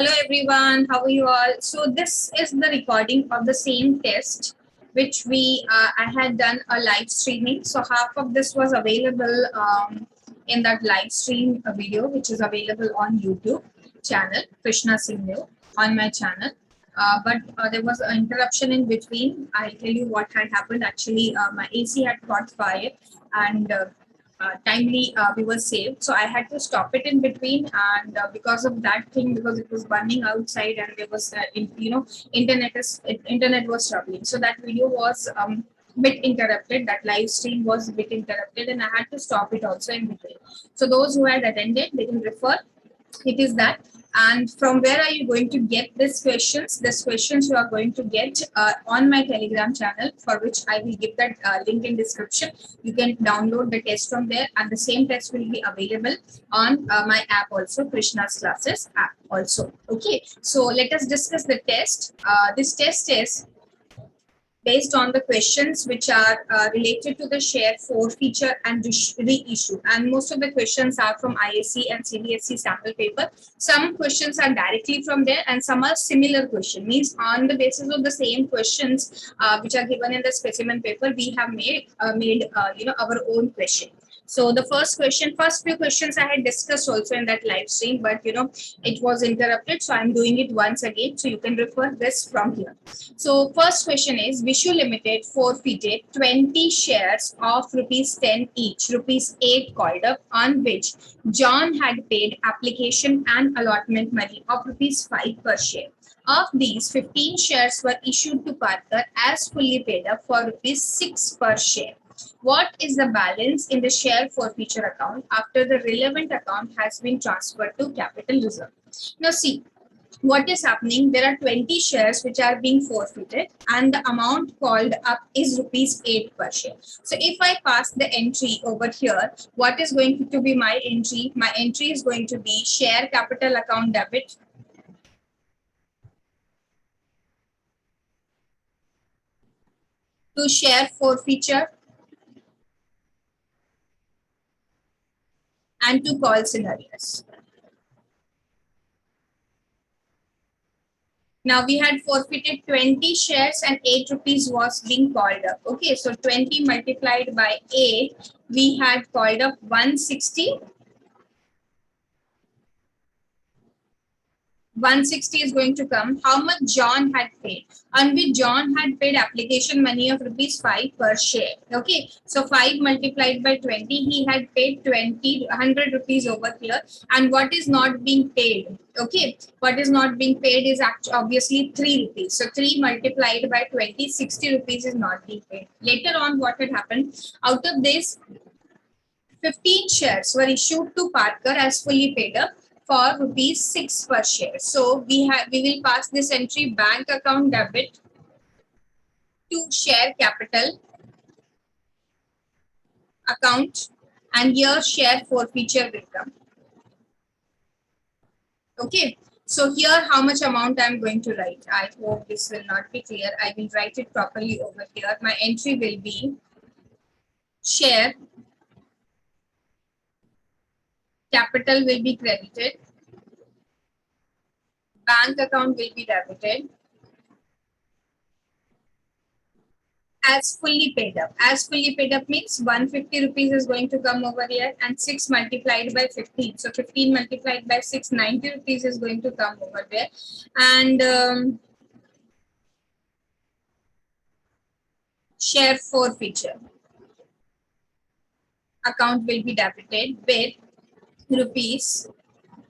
Hello everyone, how are you all? So this is the recording of the same test which I had done a live streaming. So half of this was available in that live stream video which is available on YouTube channel Krishna Singh on my channel. But there was an interruption in between. I'll tell you what had happened. Actually, my AC had caught fire and timely we were saved, so I had to stop it in between. And because of that thing, because it was burning outside and there was internet was struggling, so that video was bit interrupted. That live stream was a bit interrupted and I had to stop it also in between. So those who had attended, they can refer. It is that. And from where are you going to get these questions? These questions you are going to get on my Telegram channel, for which I will give that link in description. You can download the test from there, and the same test will be available on my app also, Krishna's Classes app also. Okay, so let us discuss the test. This test is based on the questions which are related to the share forfeiture and reissue. And most of the questions are from ISC and CBSE sample paper. Some questions are directly from there and some are similar question. Means on the basis of the same questions which are given in the specimen paper, we have made our own question. So the first few questions I had discussed also in that live stream, but it was interrupted. So I'm doing it once again. So you can refer this from here. So first question is, Vishu Limited forfeited 20 shares of rupees 10 each, rupees 8 called up, on which John had paid application and allotment money of rupees 5 per share. Of these, 15 shares were issued to Parker as fully paid up for rupees 6 per share. What is the balance in the share forfeiture account after the relevant account has been transferred to capital reserve? Now see, what is happening? There are 20 shares which are being forfeited and the amount called up is rupees 8 per share. So if I pass the entry over here, what is going to be my entry? My entry is going to be share capital account debit to share forfeiture and to call scenarios. Now we had forfeited 20 shares and 8 rupees was being called up. Okay, so 20 multiplied by 8, we had called up 160. 160 is going to come. How much John had paid? On which John had paid application money of rupees 5 per share. Okay, so 5 multiplied by 20, he had paid 100 rupees over here. And what is not being paid? Okay, what is not being paid is actually obviously 3 rupees. So 3 multiplied by 20, 60 rupees is not being paid. Later on, what had happened? Out of this, 15 shares were issued to Parker as fully paid up for rupees 6 per share. So we will pass this entry, bank account debit to share capital account, and here share forfeiture will come. Okay, so here how much amount I am going to write? I hope this will not be clear. I will write it properly over here. My entry will be share capital will be credited, bank account will be debited, as fully paid up. As fully paid up means 150 rupees is going to come over here, and 6 multiplied by 15. So 15 multiplied by 6, 90 rupees is going to come over there. And share forfeiture account will be debited with rupees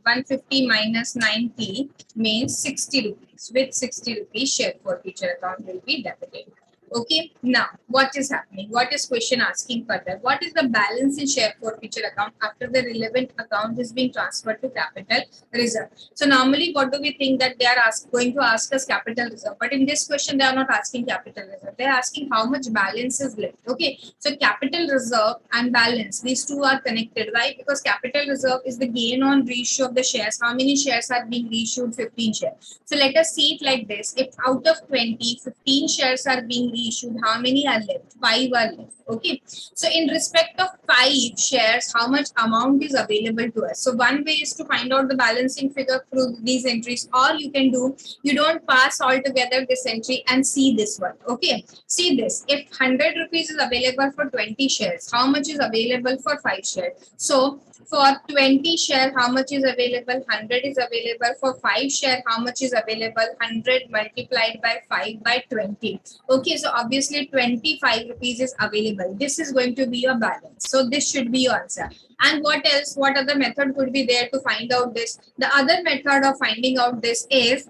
150 minus 90 means 60 rupees. With 60 rupees, share forfeiture account will be debited. Okay, now what is happening? What is question asking further? What is the balance in share forfeiture account after the relevant account is being transferred to capital reserve? So normally what do we think that they are going to ask us capital reserve, but in this question they are not asking capital reserve. They are asking how much balance is left. Okay, so capital reserve and balance, these two are connected. Why? Because capital reserve is the gain on reissue of the shares. How many shares are being reissued? 15 shares. So let us see it like this. If out of 20, 15 shares are being already issued. How many are left? 5 are left. Okay. So in respect of 5 shares, how much amount is available to us? So one way is to find out the balancing figure through these entries, or you can do, you don't pass all together this entry and see this one. Okay. See this. If 100 rupees is available for 20 shares, how much is available for 5 shares? So for 20 share, how much is available? 100 is available. For 5 share, how much is available? 100 multiplied by 5 by 20. Okay, so obviously 25 rupees is available. This is going to be your balance. So this should be your answer. And what else? What other method could be there to find out this? The other method of finding out this is,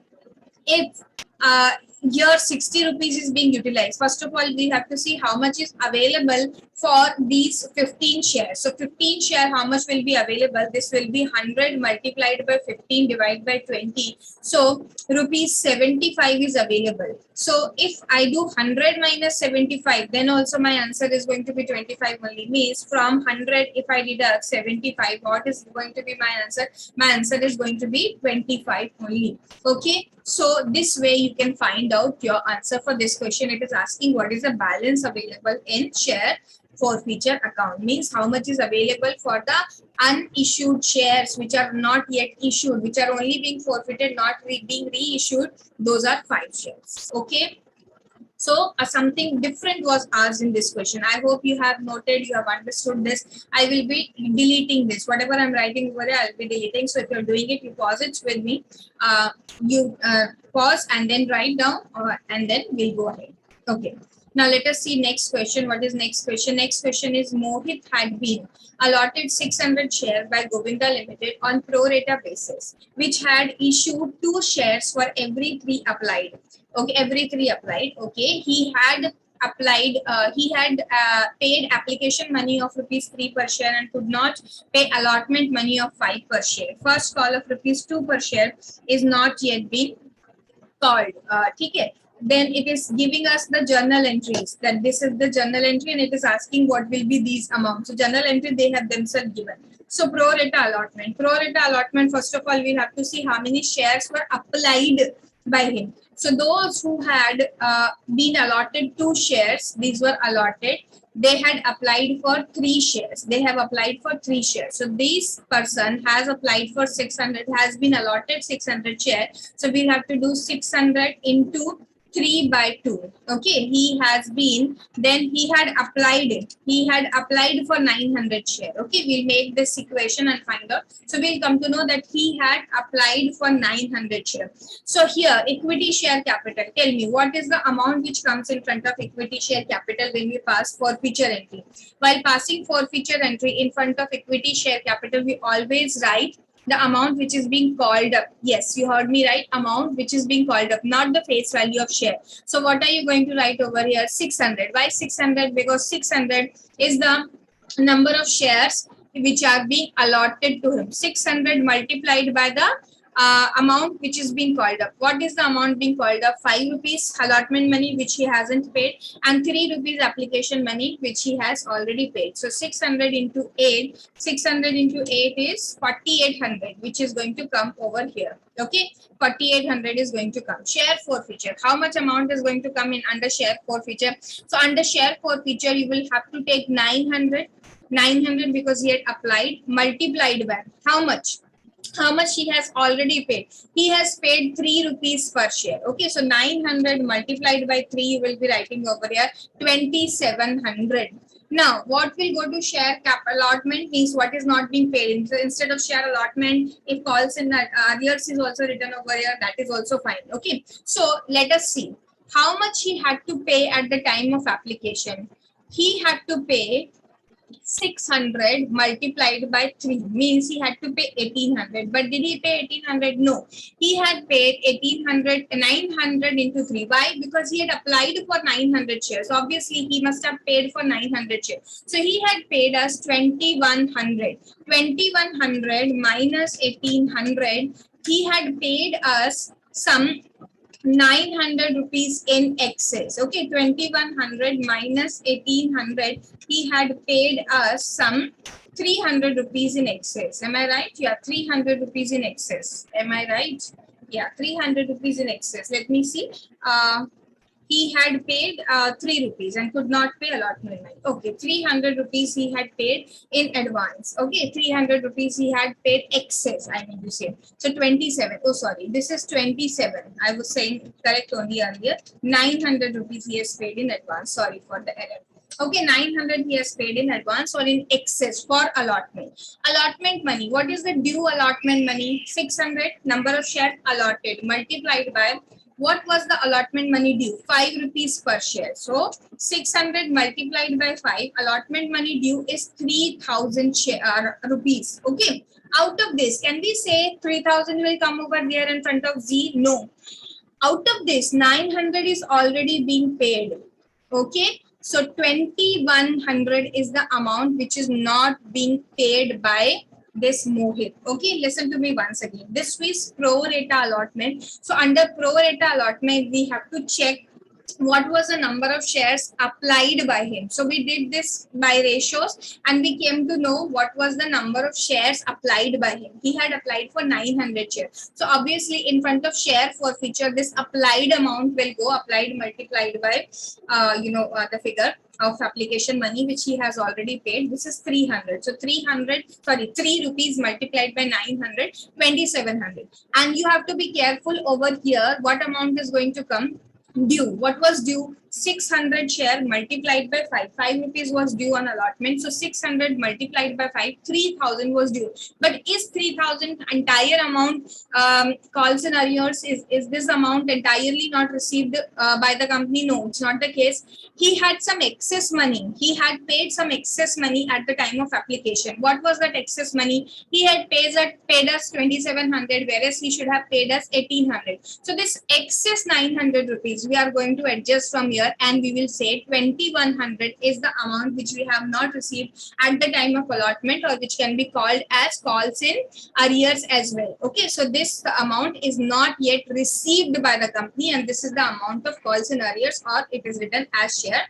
if here 60 rupees is being utilized, first of all we have to see how much is available for these 15 shares. So 15 share, how much will be available? This will be 100 multiplied by 15 divided by 20. So rupees 75 is available. So if I do 100 minus 75, then also my answer is going to be 25 only. Means from 100, if I deduct 75, what is going to be my answer? My answer is going to be 25 only. Okay. So this way you can find out your answer for this question. It is asking what is the balance available in share forfeiture account. Means how much is available for the unissued shares which are not yet issued, which are only being forfeited, not being reissued. Those are 5 shares. Okay. So something different was asked in this question. I hope you have noted, you have understood this. I will be deleting this. Whatever I'm writing over here, I'll be deleting. So if you're doing it, you pause it with me. You pause and then write down, and then we'll go ahead. Okay. Now let us see next question. What is next question? Next question is, Mohit had been allotted 600 shares by Govinda Limited on pro rata basis, which had issued 2 shares for every 3 applied. Okay, every 3 applied. Okay, he had applied, paid application money of rupees 3 per share and could not pay allotment money of 5 per share. First call of rupees 2 per share is not yet been called. Okay. Then it is giving us the journal entries, that this is the journal entry and it is asking what will be these amounts. So journal entry they have themselves given. So pro rata allotment. Pro rata allotment, first of all we have to see how many shares were applied by him. So those who had been allotted 2 shares, these were allotted. They had applied for 3 shares. They have applied for 3 shares. So this person has applied for 600, has been allotted 600 shares. So we'll have to do 600 into 3 by 2. Okay, he has been, then he had applied it. He had applied for 900 share. Okay, we'll make this equation and find out. So we'll come to know that he had applied for 900 share. So here, equity share capital. Tell me, what is the amount which comes in front of equity share capital when we pass forfeiture entry? While passing forfeiture entry in front of equity share capital, we always write the amount which is being called up. Yes, you heard me right. Amount which is being called up, not the face value of share. So what are you going to write over here? 600. Why 600? Because 600 is the number of shares which are being allotted to him. 600 multiplied by the amount which is being called up. What is the amount being called up? 5 rupees allotment money which he hasn't paid, and 3 rupees application money which he has already paid. So 600 into 8, 600 into 8 is 4800, which is going to come over here. Okay, 4800 is going to come. Share forfeiture. How much amount is going to come in under share forfeiture? So under share forfeiture, you will have to take 900 because he had applied, multiplied by how much? How much he has already paid? He has paid 3 rupees per share. Okay, so 900 multiplied by 3, you will be writing over here 2700. Now, what will go to share cap allotment means what is not being paid. So instead of share allotment, if calls in arrears is also written over here, that is also fine. Okay, so let us see how much he had to pay at the time of application. He had to pay 600 multiplied by 3, means he had to pay 1800. But did he pay 1800? No, he had paid 1800, 900 into 3. Why? Because he had applied for 900 shares. Obviously he must have paid for 900 shares. So he had paid us 2100. 2100 minus 1800, he had paid us some 900 rupees in excess. Okay, 2100 minus 1800, he had paid us some 300 rupees in excess. Am I right? Yeah, 300 rupees in excess. Am I right? Yeah, 300 rupees in excess. Let me see. he had paid 3 rupees and could not pay allotment money. Okay, 300 rupees he had paid in advance. Okay, 300 rupees he had paid excess, I mean to say. So 27. Oh, sorry, this is 27. I was saying correct only earlier. 900 rupees he has paid in advance. Sorry for the error. Okay, 900 he has paid in advance or in excess for allotment. Allotment money. What is the due allotment money? 600 number of shares allotted multiplied by what was the allotment money due? 5 rupees per share. So 600 multiplied by 5, allotment money due is 3000 rupees. Okay. Out of this, can we say 3000 will come over there in front of Z? No. Out of this, 900 is already being paid. Okay. So 2100 is the amount which is not being paid by this Mohit. Okay, listen to me once again. This is pro rata allotment. So under pro rata allotment, we have to check what was the number of shares applied by him. So we did this by ratios and we came to know what was the number of shares applied by him. He had applied for 900 shares. So obviously in front of share forfeiture, this applied amount will go applied multiplied by, the figure of application money which he has already paid. This is 300. So 3 rupees multiplied by 900, 2700. And you have to be careful over here what amount is going to come due. What was due? 600 share multiplied by 5. 5 rupees was due on allotment. So 600 multiplied by 5, 3000 was due. But is 3000 entire amount calls and arrears? Is this amount entirely not received by the company? No, it's not the case. He had some excess money. He had paid some excess money at the time of application. What was that excess money? He had paid us 2700, whereas he should have paid us 1800. So this excess 900 rupees we are going to adjust from here and we will say 2100 is the amount which we have not received at the time of allotment, or which can be called as calls in arrears as well. Okay, so this amount is not yet received by the company and this is the amount of calls in arrears, or it is written as share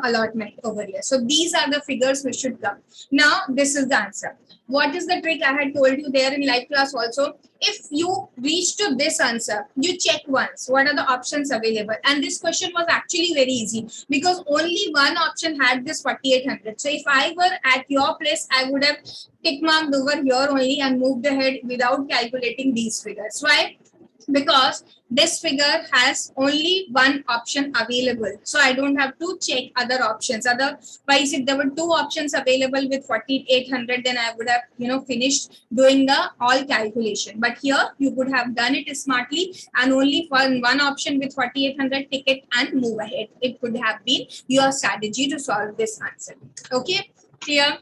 allotment over here. So these are the figures which should come. Now this is the answer. What is the trick I had told you there in live class also? If you reach to this answer, you check once what are the options available. And this question was actually very easy because only one option had this 4800. So if I were at your place, I would have tick marked over here only and moved ahead without calculating these figures. Why? Because this figure has only one option available. So I don't have to check other options. Otherwise, if there were two options available with 4800, then I would have, finished doing the all calculation. But here you could have done it smartly and only for one option with 4800 ticket and move ahead. It could have been your strategy to solve this answer. Okay, clear?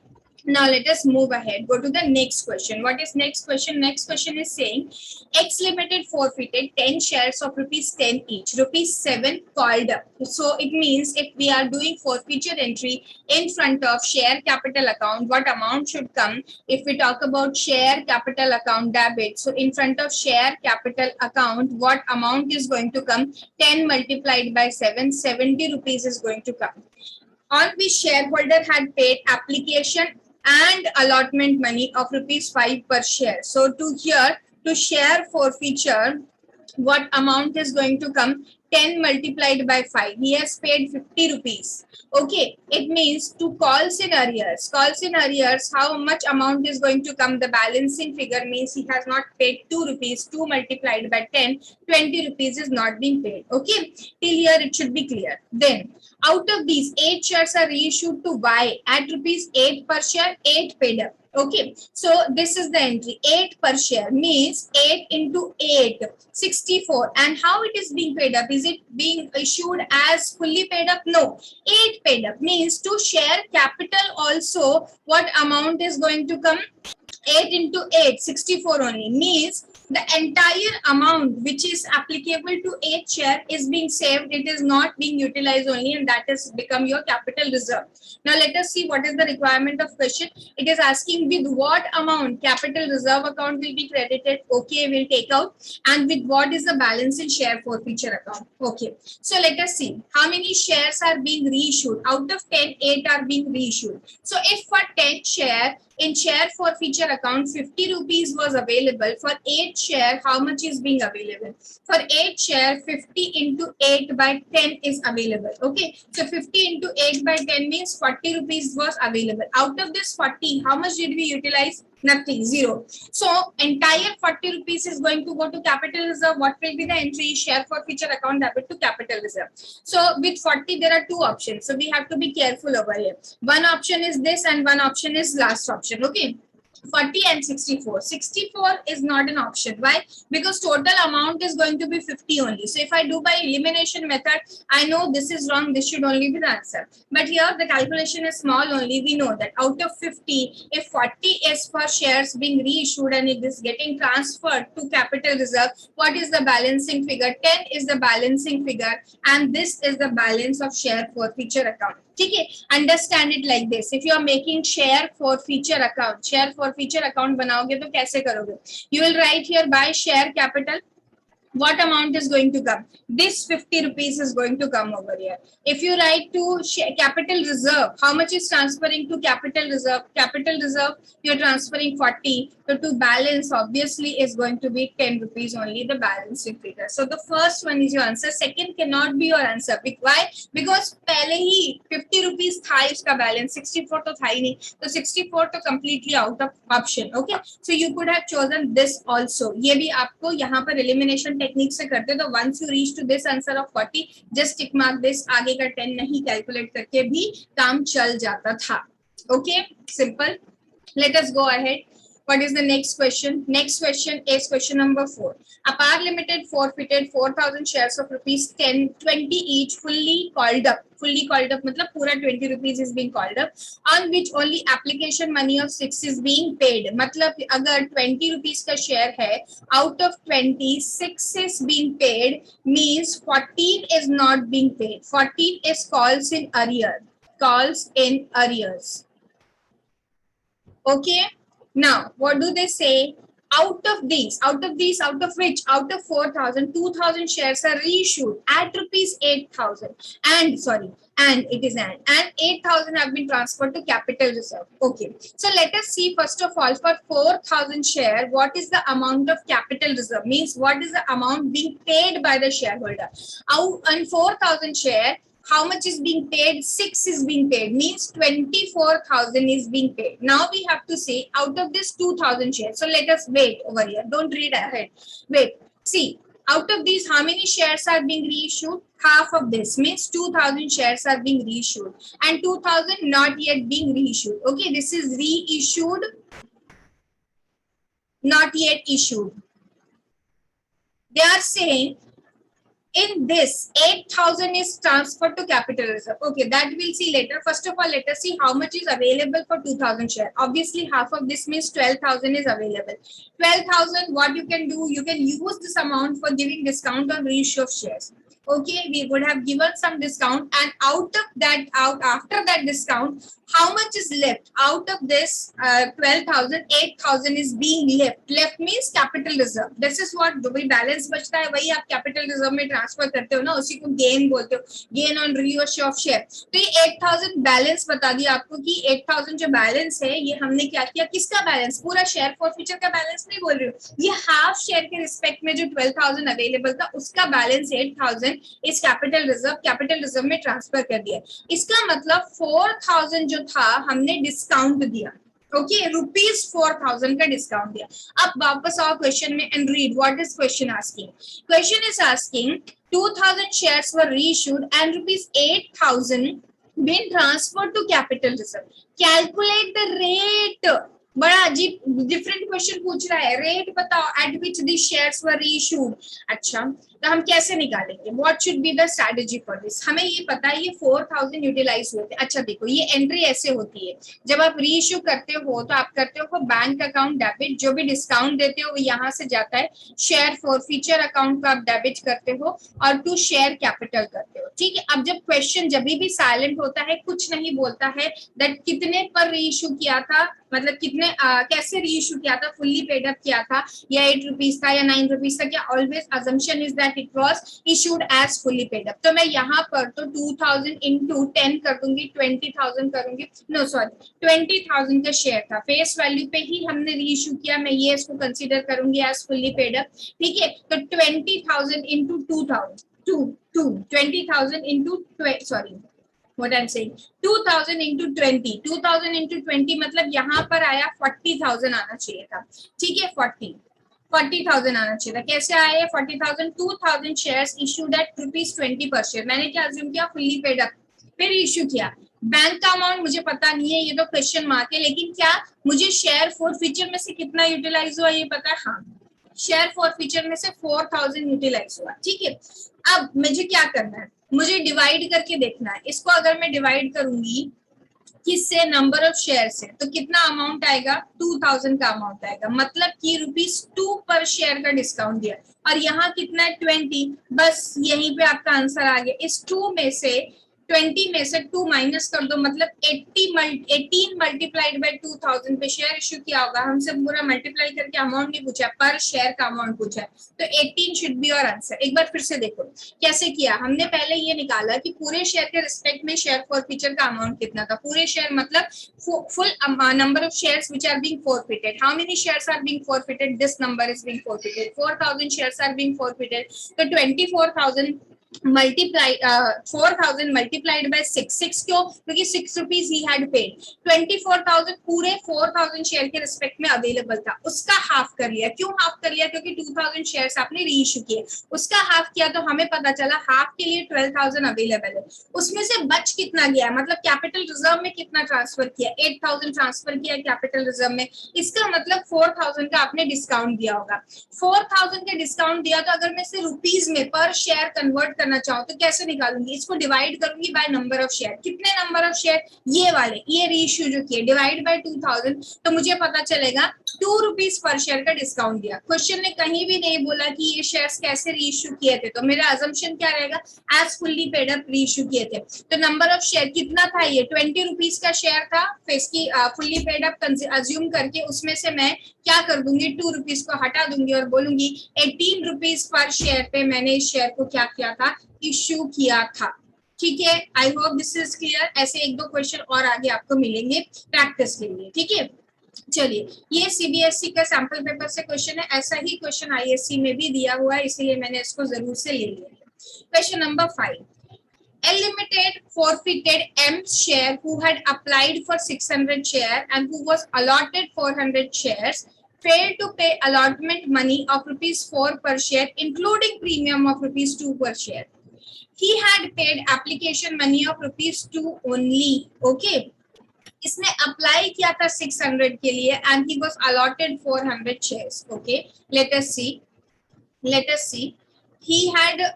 Now let us move ahead. Go to the next question. What is next question? Next question is saying X Limited forfeited 10 shares of rupees 10 each. Rupees 7 called up. So it means if we are doing forfeiture entry in front of share capital account, what amount should come? If we talk about share capital account debit, so in front of share capital account, what amount is going to come? 10 multiplied by 7, 70 rupees is going to come. On which shareholder had paid application and allotment money of rupees 5 per share. So to share forfeiture, what amount is going to come? 10 multiplied by 5. He has paid 50 rupees. Okay, it means to calls in arrears. Calls in arrears, how much amount is going to come? The balancing figure means he has not paid 2 rupees. 2 multiplied by 10, 20 rupees is not being paid. Okay, till here it should be clear. Then out of these, 8 shares are reissued to Y at rupees 8 per share, 8 paid up. Okay, so this is the entry. 8 per share means 8 into 8, 64. And how it is being paid up? Is it being issued as fully paid up? No. 8 paid up means to share capital also, what amount is going to come? 8 into 8, 64 only, means the entire amount which is applicable to 8 share is being saved. It is not being utilized only, and that has become your capital reserve. Now let us see what is the requirement of question. It is asking with what amount capital reserve account will be credited. Okay, we'll take out. And with what is the balance in share forfeiture account. Okay, so let us see how many shares are being reissued. Out of 10, 8 are being reissued. So if for 10 share, In share forfeiture account, 50 rupees was available. For 8 share, how much is being available? For 8 share, 50 into 8 by 10 is available. Okay, so 50 into 8 by 10 means 40 rupees was available. Out of this 40, how much did we utilize? Nothing, zero. So entire 40 rupees is going to go to capital reserve. What will be the entry? Share forfeiture account debit to capital reserve. So with 40, there are two options. So we have to be careful over here. One option is this and one option is last option. Okay. 40 and 64. 64 is not an option. Why? Because total amount is going to be 50 only. So if I do by elimination method, I know this is wrong. This should only be the answer. But here the calculation is small only. We know that out of 50, if 40 is for shares being reissued and it is getting transferred to capital reserve, what is the balancing figure? 10 is the balancing figure and this is the balance of share forfeiture account. Okay, understand it like this. If you are making share forfeiture account बनाओगे तो कैसे करोगे? You will write here by share capital. What amount is going to come? This 50 rupees is going to come over here. If you write to capital reserve, how much is transferring to capital reserve? Capital reserve, you're transferring 40. So to balance, obviously, is going to be 10 rupees only, the balancing figure. So the first one is your answer. Second cannot be your answer. Why? Because पहले ही 50 rupees था इसका balance, 64 तो था ही नहीं. So 64 तो completely out of option. Okay. So you could have chosen this also. ये भी आपको यहाँ पर elimination टेक्निक से करते तो once you reach to this answer of 40, just tick mark this. आगे का 10 नहीं कैलकुलेट करके भी काम चल जाता था. Okay, simple. Let us go ahead. What is the next question? Next question is question number 4. APAR Limited forfeited 4,000 shares of rupees 20 each, fully called up. Fully called up मतलब पूरा 20 rupees is being called up, on which only application money of 6 is being paid. मतलब अगर 20 rupees का share है, out of 20, 6 is being paid, means 14 is not being paid. 14 is calls in arrears. Calls in arrears. Okay. Now, what do they say? Out of which, out of 4,000, 2,000 shares are reissued at rupees 8,000. And 8,000 have been transferred to capital reserve. Okay. So let us see first of all for 4,000 share, what is the amount of capital reserve? Means what is the amount being paid by the shareholder? Out on 4,000 share, how much is being paid? 6 is being paid, means 24,000 is being paid. Now we have to say out of this 2,000 shares. So let us wait over here. Don't read ahead. Wait. See, out of these, how many shares are being reissued? Half of this means 2,000 shares are being reissued and 2,000 not yet being reissued. Okay, this is reissued, not yet issued. They are saying in this 8,000 is transferred to capital reserve. Okay, that we'll see later. First of all, let us see how much is available for 2,000 share. Obviously, half of this means 12,000 is available. 12,000, what you can do, you can use this amount for giving discount on reissue of shares. Okay, we would have given some discount, and out of that, after that discount, how much is left? Out of this 12,000, 8,000 is being left. Left means capital reserve. This is what जो भी balance बचता है वही आप capital reserve में transfer करते हो ना, उसी को gain बोलते हो, gain on reissue of share. तो ये 8,000 balance बता दिया आपको कि 8,000 जो balance है ये हमने क्या किया, किसका balance? पूरा share forfeiture का balance नहीं बोल रही हूँ, ये half share के respect में जो 12,000 available था उसका balance 8,000 इस कैपिटल रिजर्व में ट्रांसफर कर दिया. इसका मतलब 4,000 जो था हमने डिस्काउंट दिया. ओके, रुपीज 4,000 का डिस्काउंट दिया. अब वापस आओ क्वेश्चन में and read what is question asking. Question is asking 2,000 shares were reissued and rupees 8,000 been transferred to capital reserve. Calculate the rate. बड़ा अजीब डिफरेंट क्वेश्चन पूछ रहा है. रेट बताओ eight which the shares were reissued. अच्छा, तो हम कैसे निकालेंगे? What should be the strategy for this? हमें ये पता है ये 4,000 यूटिलाइज होते हैं. अच्छा देखो, ये एंट्री ऐसे होती है, जब आप रीइश्यू करते हो तो आप करते हो बैंक अकाउंट डेबिट, जो भी डिस्काउंट देते हो वो यहाँ से जाता है. शेयर फॉरफीचर अकाउंट को आप डेबिट करते हो और टू शेयर कैपिटल करते हो. ठीक है, अब जब क्वेश्चन जब भी साइलेंट होता है, कुछ नहीं बोलता है दैट कितने पर रीइश्यू किया था, मतलब कितने कैसे रीइश्यू किया था, फुल्ली पेड अप किया था या 8 रुपीज था या 9 रुपीज था क्या, always assumption is that that it was issued as fully paid up. तो मैं यहाँ पर तो 2000 into 10 कर दूंगी, 20,000 करूंगी, नो सॉरी 20,000 का शेयर था, फेस वैल्यू पे ही हमने रीइश्यू किया, मैं ये इसको कंसीडर करूंगी एज फुल्ली पेड अप, ठीक है। तो 20,000 into 2,000 20,000 into sorry what I'm saying 2,000 into 20 2,000 into 20 मतलब यहाँ पर आया 40,000 आना चाहिए था, ठीक है। 40,000 आना चाहिए था, कैसे आया 40,000? 2,000 शेयर्स इशूड एट ₹20 पर शेयर, मैंने क्या अज्यूम किया, फुल्ली पेड अप, फिर इशू किया। बैंक का अमाउंट मुझे पता नहीं है, ये तो क्वेश्चन मार्क है, लेकिन क्या मुझे शेयर फॉरफीचर में से कितना यूटिलाइज हुआ ये पता है, हाँ शेयर फॉरफीचर में से 4,000 यूटिलाइज हुआ, ठीक है। अब मुझे क्या करना है, मुझे डिवाइड करके देखना है इसको, अगर मैं डिवाइड करूंगी किससे, नंबर ऑफ शेयर से, तो कितना अमाउंट आएगा, 2,000 का अमाउंट आएगा, मतलब कि ₹2 पर शेयर का डिस्काउंट दिया, और यहाँ कितना है 20, बस यहीं पे आपका आंसर आ गया। इस 2 में से 20 में से 2 माइनस कर दो, मतलब 18 मल्टीप्लाइड बाय 2,000 पे शेयर इश्यू किया होगा, हमसे पूरा मल्टीप्लाई करके अमाउंट नहीं पूछा, पर शेयर का अमाउंट पूछा है, तो 18 शुड बी योर आंसर। एक बार फिर से देखो कैसे किया हमने, पहले ये निकाला कि पूरे शेयर के रिस्पेक्ट में शेयर फॉरफीचर का अमाउंट कितना था, पूरे शेयर मतलब full number of shares which are being forfeited, how many shares are being forfeited, this number is being forfeited, 4,000 shares are being forfeited, तो 24,000 मल्टीप्लाई 4,000 मल्टीप्लाइड बाय 6 क्यों, क्योंकि ₹6 he had paid, 24,000 पूरे 4,000 share के respect में available था, उसका half कर लिया, क्यों हाफ कर लिया, क्योंकि 2,000 शेयर्स आपने रीइश्यू किए, उसका हाफ किया, तो हमें पता चला हाफ के लिए 12,000 अवेलेबल है, उसमें से बच कितना गया, मतलब कैपिटल रिजर्व में कितना ट्रांसफर किया, 8,000 ट्रांसफर किया कैपिटल रिजर्व में, इसका मतलब 4,000 का आपने डिस्काउंट दिया होगा, 4,000 का डिस्काउंट दिया, तो अगर मैं इसे रुपीज में पर शेयर कन्वर्ट करना चाहूँ तो कैसे निकालूंगी, इसको डिवाइड करूंगी बाय नंबर ऑफ शेयर, कितने नंबर ऑफ शेयर, ये वाले, ये रीइश्यू जो किए, डिवाइड बाय 2,000, तो मुझे पता चलेगा ₹2 पर शेयर का डिस्काउंट दिया। क्वेश्चन ने कहीं भी नहीं बोला कि ये शेयर्स कैसे रीइश्यू किए थे, तो मेरा अजम्पशन क्या रहेगा, as fully paid up reissue किए थे, तो नंबर ऑफ शेयर कितना था, ये ₹20 का शेयर था, फिर इसकी फुल्ली पेड अप अज्यूम करके उसमें से मैं क्या कर दूंगी, ₹2 को हटा दूंगी और बोलूंगी ₹18 पर शेयर पे मैंने इस शेयर को क्या किया था, इश्यू किया था, ठीक है। I hope this is clear. ऐसे एक दो क्वेश्चन और आगे आपको मिलेंगे प्रैक्टिस के लिए, ठीक है। चलिए, ये सीबीएसई का सैंपल पेपर से क्वेश्चन है, ऐसा ही क्वेश्चन आईएससी में भी दिया हुआ है, इसीलिए मैंने इसको जरूर से ले लिया। Question number 5, L Limited forfeited M's share who had applied for 600 share and who was allotted 400 shares failed to pay allotment money of ₹4 per share including premium of ₹2 per share. He had paid application money of ₹2 only. Okay. इसने apply किया था 600 के लिए and he was allotted 400 shares. Okay. Let us see. He had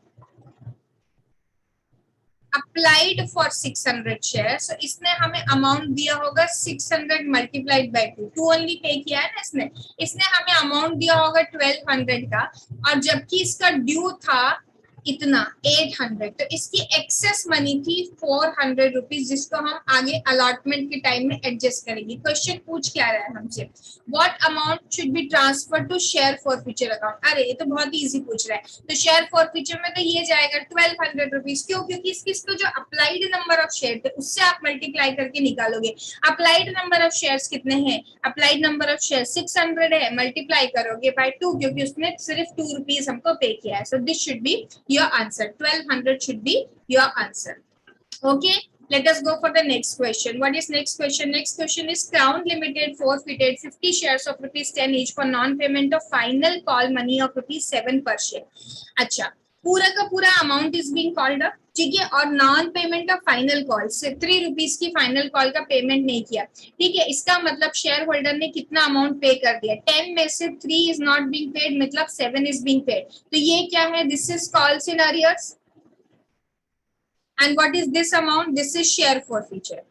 applied for 600 shares, so इसने हमें amount दिया होगा 600 multiplied by 2 only pay किया है ना इसने हमें अमाउंट दिया होगा 1200 का, और जबकि इसका ड्यू था इतना 800, तो इसकी एक्सेस मनी थी ₹400 जिसको हम आगे अलॉटमेंट के टाइम में एडजस्ट करेंगे। क्वेश्चन पूछ क्या रहा है हमसे, what amount should be transfer to share forfeiture account. अरे ये तो बहुत ही इजी पूछ रहा है, तो शेयर फॉर फ्यूचर में तो ये जाएगा ₹1200, क्यों, क्योंकि इसको जो अप्लाइड नंबर ऑफ शेयर थे उससे आप मल्टीप्लाई करके निकालोगे। अप्लाइड नंबर ऑफ शेयर्स कितने हैं, अप्लाइड नंबर ऑफ शेयर 600 है, मल्टीप्लाई करोगे बाय 2 क्योंकि उसने सिर्फ ₹2 हमको पे किया है, so this should be your answer. 1200 should be your answer. Okay, let us go for the next question. What is next question? Next question is Crown Limited forfeited 50 shares of ₹10 each for non-payment of final call money of ₹7 per share. अच्छा, पूरा का पूरा amount is being called up, ठीक है, और non payment of final call से ₹3 की final call का पेमेंट नहीं किया, ठीक है। इसका मतलब शेयर होल्डर ने कितना अमाउंट पे कर दिया, 10 में से 3 इज नॉट बीइंग पेड, मतलब 7 इज बीइंग पेड, तो ये क्या है, this is calls in arrears, and what is this amount, this is share forfeiture,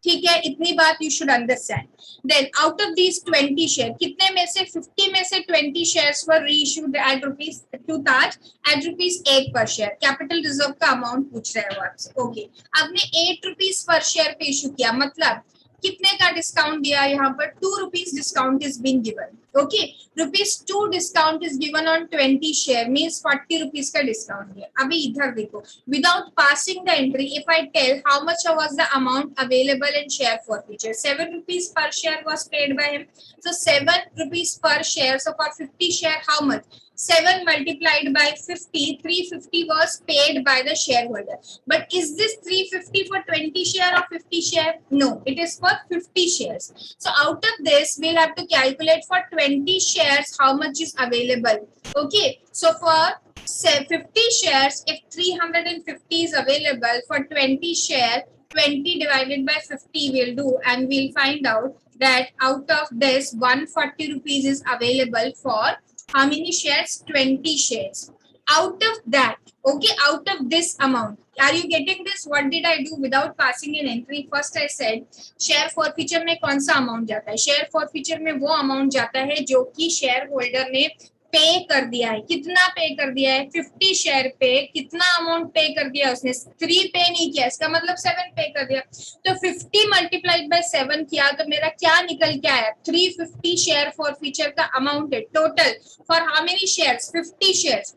ठीक है। इतनी बात you should understand. Then out of these 20 share, कितने में से 50 में से 20 shares were reissued at rupees two ताज एट ₹8 पर शेयर, कैपिटल रिजर्व का अमाउंट पूछ रहे हो आपसे। ओके, आपने ₹8 पर शेयर पे इश्यू किया, मतलब कितने का डिस्काउंट दिया, यहाँ पर ₹2 discount is being given, okay, ₹2 discount is given on 20 share means 40 rupees का डिस्काउंट दिया। अभी इधर देखो, without passing the entry if I tell how much was the amount available in share forfeiture, 7 rupees per share was paid by him. So 7 rupees per share, so for 50 share how much, 7 multiplied by 50, 350 was paid by the shareholder. But is this 350 for 20 share or 50 share? No, it is for 50 shares. So out of this, we'll have to calculate for 20 shares how much is available. Okay, so for say 50 shares, if 350 is available for 20 share, 20 divided by 50 will do, and we'll find out that out of this 140 rupees is available for how many shares, 20 shares. Out of that, okay, out of this amount, are you getting this? What did I do without passing an entry? First I said share forfeiture में कौन सा amount जाता है, share forfeiture में वो amount जाता है जो कि शेयर होल्डर ने पे कर दिया है। कितना पे कर दिया है, 50 शेयर पे कितना अमाउंट पे कर दिया उसने, 3 पे नहीं किया, इसका मतलब 7 पे कर दिया। तो 50 मल्टीप्लाइड बाय 7 किया तो मेरा क्या निकल के आया, 350 शेयर फॉर फ्यूचर का अमाउंट है total for how many shares, 50 shares.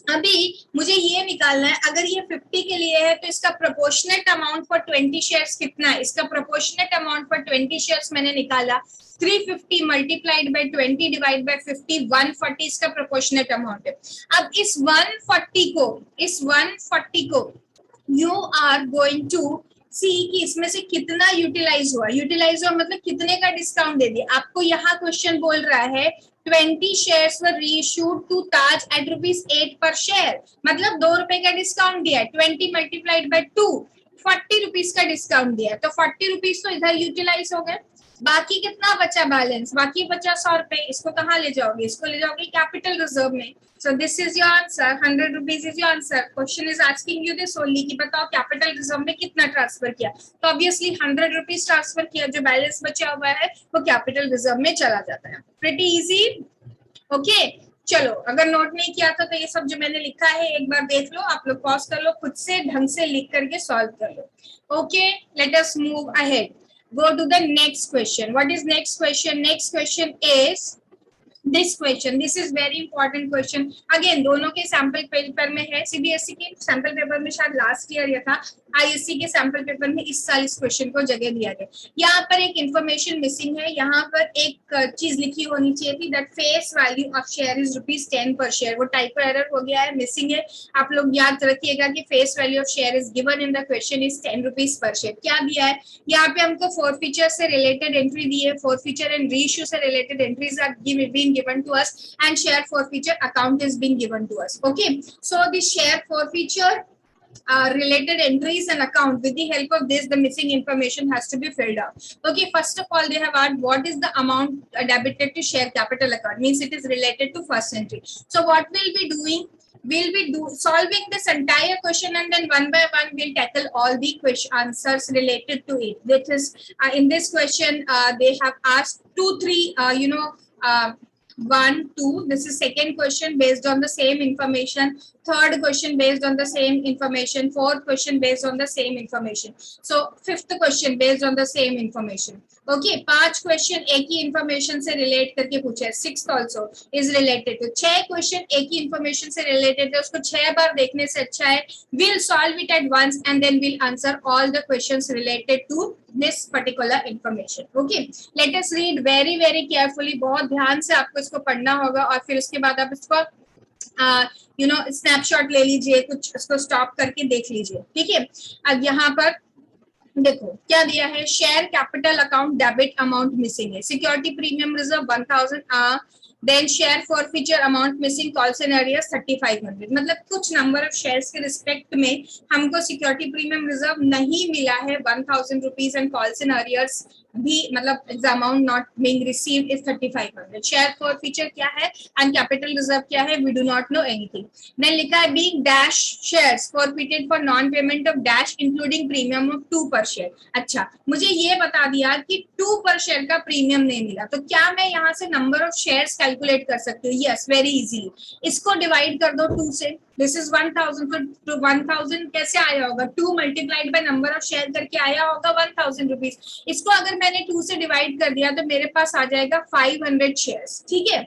अभी मुझे ये निकालना है, अगर ये 50 के लिए है तो इसका प्रोपोर्शनेट अमाउंट फॉर 20 शेयर्स कितना है, इसका प्रोपोर्शनेट अमाउंट फॉर 20 शेयर्स मैंने निकाला, 350 मल्टीप्लाइड बाय 20 डिवाइड बाय 50, 140 इसका प्रोपोर्शनेट अमाउंट है। अब इस 140 को यू आर गोइंग टू सी कि इसमें से कितना यूटिलाइज हुआ, मतलब कितने का डिस्काउंट दे दिया। आपको यहाँ क्वेश्चन बोल रहा है 20 shares were reissued to Taj at ₹8 per share, मतलब 2 रुपए का डिस्काउंट दिया है, 20 मल्टीप्लाइड बाय 2, 40 रुपीज का डिस्काउंट दिया है, तो 40 रुपीज तो इधर यूटिलाइज हो गए। बाकी कितना बचा बैलेंस, बाकी बचा 100 रुपए, इसको कहाँ ले जाओगे, इसको ले जाओगे कैपिटल रिजर्व में। So this is your answer, 100 rupees is your answer. Question is asking you this only कि बताओ कैपिटल रिजर्व में कितना ट्रांसफर किया, तो ऑब्वियसली 100 रुपीज ट्रांसफर किया, जो बैलेंस बचा हुआ है वो कैपिटल रिजर्व में चला जाता है। Pretty easy, okay. चलो, अगर नोट नहीं किया था तो ये सब जो मैंने लिखा है एक बार देख लो, आप लोग पॉज कर लो, खुद से ढंग से लिख करके सॉल्व कर लो। Okay, let us move ahead, go to the next question. What is next question? Next question is this question. This is very important question. Again, दोनों के सैंपल पेपर में है, सीबीएसई के सैंपल पेपर में शायद last year या था, ISC के सैंपल पेपर में इस साल इस क्वेश्चन को जगह दिया गया। यहाँ पर एक इंफॉर्मेशन मिसिंग है, यहाँ पर एक चीज लिखी होनी चाहिए थी that face value of share is ₹10 पर शेयर, वो टाइपो एरर हो गया है, मिसिंग है। आप लोग याद रखिएगा कि face value of share is given in the question is ₹10 पर शेयर। क्या दिया है यहाँ पे, हमको फॉरफीचर से रिलेटेड एंट्री दी है, फॉरफीचर एंड रीइश्यू से related entries are being given to us and share forfeiture account is being given to us. Okay, so the share forfeiture related entries and account, with the help of this the missing information has to be filled out. Okay, first of all they have asked what is the amount debited to share capital account, means it is related to first entry. So what we'll be doing, we'll be solving this entire question and then one by one we'll tackle all the question answers related to it. That is in this question they have asked 2 3 1 2, this is second question based on the same information, third question based on the same information, fourth question based on the same information, so fifth question based on the same information. Okay, 5 question एक ही information से relate करके पूछा है, 6th also is related to, 6 question एक ही information से related है, उसको 6 बार देखने से अच्छा है we'll solve it at once and then we'll answer all the questions related to this particular information. Okay, let us read very very carefully, बहुत ध्यान से आपको इसको पढ़ना होगा और फिर उसके बाद आप इसको स्नैपशॉट ले लीजिए, कुछ इसको स्टॉप करके देख लीजिए, ठीक है। अब यहाँ पर देखो क्या दिया है, share capital account debit amount missing है, security premium reserve 1000, then share forfeiture amount missing, calls and arrears 3500, मतलब कुछ नंबर ऑफ शेयर्स के रिस्पेक्ट में हमको सिक्योरिटी प्रीमियम रिजर्व नहीं मिला है 1000 rupees and calls and arrears भी, मतलब the amount not being received is 3500। Share forfeiture क्या है एंड कैपिटल रिजर्व क्या है, we do not know anything. Then लिखा है being dash shares forfeited for non payment of dash including premium of 2 पर share. अच्छा, मुझे ये बता दिया कि 2 पर शेयर का प्रीमियम नहीं मिला, तो क्या मैं यहाँ से नंबर ऑफ शेयर्स कैलकुलेट कर सकती हूँ? यस, वेरी इजीली, इसको डिवाइड कर दो 2 से, दिस इज 1000, तो 1000 कैसे आया होगा, 2 multiplied by number of share करके आया होगा 1000 रुपीज। इसको अगर मैंने 2 से डिवाइड कर दिया तो मेरे पास आ जाएगा 500 शेयर्स, ठीक है।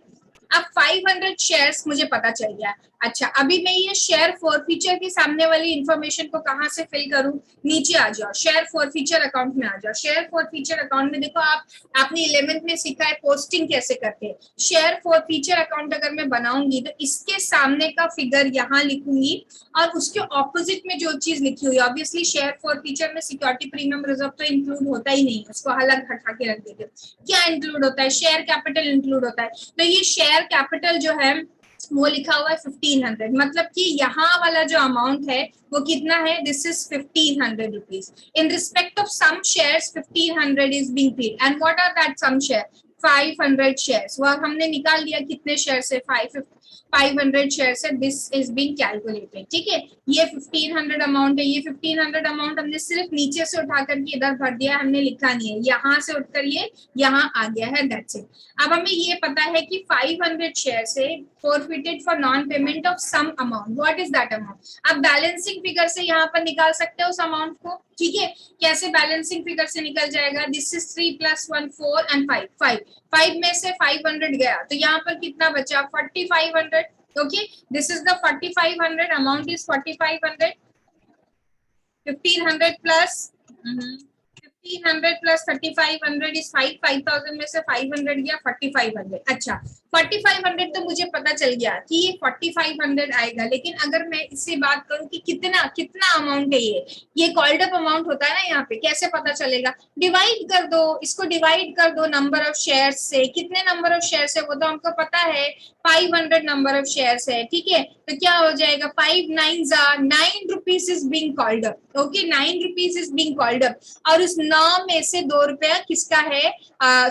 अब 500 शेयर्स मुझे पता चल गया। अच्छा, अभी मैं ये शेयर फॉरफीचर के सामने वाली इंफॉर्मेशन को कहां से फिल करूं, नीचे आ जाओ, शेयर फॉरफीचर अकाउंट में आ जाओ। शेयर फॉरफीचर अकाउंट में देखो, आपने 11th में सीखा है पोस्टिंग कैसे करते हैं। शेयर फॉरफीचर अकाउंट अगर मैं बनाऊंगी तो इसके सामने का फिगर यहाँ लिखूंगी और उसके ऑपोजिट में जो चीज लिखी हुई है, ऑब्वियसली शेयर फॉरफीचर में सिक्योरिटी प्रीमियम रिजर्व तो इंक्लूड होता ही नहीं, उसको अलग हटा के रख देते। क्या इंक्लूड होता है, शेयर कैपिटल इंक्लूड होता है। तो ये शेयर कैपिटल जो है वो लिखा हुआ है 1500, मतलब कि यहाँ वाला जो अमाउंट है वो कितना है, this is 1500 rupees. In respect of some shares 1500 is being paid, and what are that some share, 500 shares. वो हमने निकाल लिया कितने शेयर से, 500 शेयर से, दिस इज बीइंग कैलकुलेटेड, ठीक है। ये 1500 अमाउंट है, ये 1500 अमाउंट हमने सिर्फ नीचे से उठा करके इधर भर दिया, हमने लिखा नहीं है, यहाँ से उठकर ये यहाँ आ गया है, दैट्स इट। अब हमें ये पता है कि 500 शेयर से forfeited for non payment of some amount, what is that amount। अब बैलेंसिंग फिगर से यहाँ पर निकाल सकते हो उस अमाउंट को, ठीक है। कैसे बैलेंसिंग फिगर से निकल जाएगा, दिस इज 3 + 1 4 एंड 5 में से 500 गया तो यहाँ पर कितना बचा, 4500, okay. This is the 4500, amount is 4500, 1500 plus 1500 plus 3500 is 5000 में से 500 गया 4500। अच्छा, 4500 तो मुझे पता चल गया कि ये 4500 आएगा, लेकिन अगर मैं इससे बात करूं कि कितना कितना अमाउंट है, ये कॉल्ड अप अमाउंट होता है ना, यहाँ पे कैसे पता चलेगा, डिवाइड कर दो, इसको डिवाइड कर दो नंबर ऑफ शेयर्स से। कितने नंबर ऑफ शेयर्स है वो तो हमको पता है, 500 नंबर ऑफ शेयर्स है, ठीक है। तो क्या हो जाएगा, 5 9 9 rupees is being called up, okay, 9 rupees is being called up. और उस 9 में से 2 रुपया किसका है,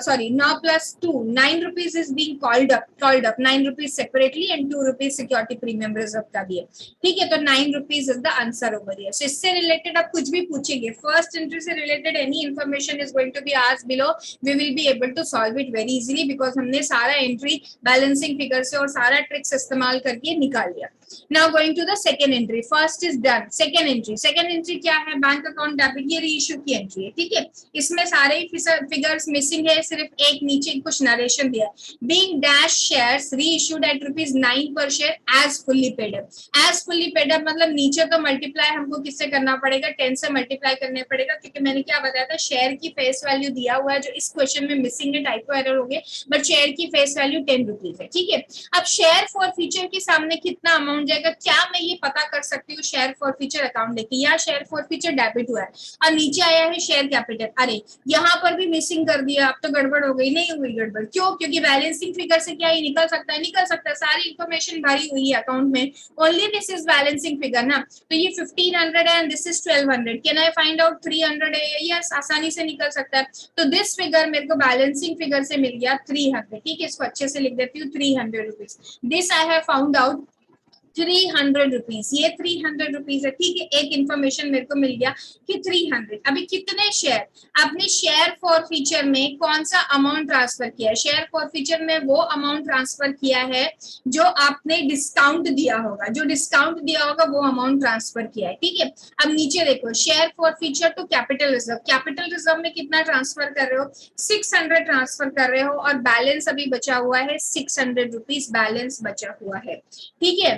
sorry 9 + 2, 9 rupees is being called up 9 rupees separately and 2 rupees security premium reserve का भी है, ठीक है। तो 9 rupees is the answer over here. So इससे रिलेटेड आप कुछ भी पूछेंगे, फर्स्ट एंट्री से related any information is going to be asked below, we will be able to solve it very easily, because हमने सारा एंट्री बैलेंसिंग फिगर से और सारा ट्रिक्स इस्तेमाल करके निकाल लिया। Now going to the second entry, first is done, second entry क्या है, बैंक अकाउंट डेबिट, ये रीइश्यू की एंट्री है, ठीक है। इसमें सारे फिगर्स मिसिंग है, सिर्फ एक नीचे कुछ नरेशन दिया है। Being dash shares reissued at ₹9 per share as fully paid up, as fully paid up मतलब नीचे तो मल्टीप्लाई हमको किससे करना पड़ेगा, 10 से मल्टीप्लाई करने पड़ेगा, क्योंकि मैंने क्या बताया था, शेयर की फेस वैल्यू दिया हुआ है जो इस क्वेश्चन में मिसिंग है, टाइपो एरर हो गया, बट शेयर की फेस वैल्यू 10 रुपीज है, ठीक है। अब शेयर फॉर फीचर के सामने कितना अमाउंट जाएगा, क्या मैं ये पता कर सकती हूँ शेयर फॉर फीचर अकाउंट लेके, या शेयर फॉर फीचर डेबिट हुआ है और नीचे आया है शेयर कैपिटल, अरे यहाँ पर भी मिसिंग कर दिया, अब तो गड़बड़ हो गई, नहीं हुई गड़बड़, क्यों, क्योंकि बैलेंसिंग फिगर से क्या ये निकल सकता है, निकल सकता है, सारी इंफॉर्मेशन भरी हुई है अकाउंट में, only this is balancing figure ना। तो ये 1500 है and this is 1200, can I find out 300 है, यस आसानी से निकल सकता है। तो दिस फिगर मेरे को बैलेंसिंग फिगर से मिल गया 300, ठीक है, इसको अच्छे से लिख देती हूँ, 300 rupees, this I have found out 300 rupees, ये 300 रुपीज है, ठीक है। एक इंफॉर्मेशन मेरे को मिल गया कि 300। अभी कितने शेयर, आपने शेयर फॉर फीचर में कौन सा अमाउंट ट्रांसफर किया है, शेयर फॉर फीचर में वो अमाउंट ट्रांसफर किया है जो आपने डिस्काउंट दिया होगा, जो डिस्काउंट दिया होगा वो अमाउंट ट्रांसफर किया है, ठीक है। अब नीचे देखो, share forfeiture to capital reserve, capital reserve में कितना ट्रांसफर कर रहे हो, 600 ट्रांसफर कर रहे हो, और बैलेंस अभी बचा हुआ है 600 रुपीज बैलेंस बचा हुआ है, ठीक है,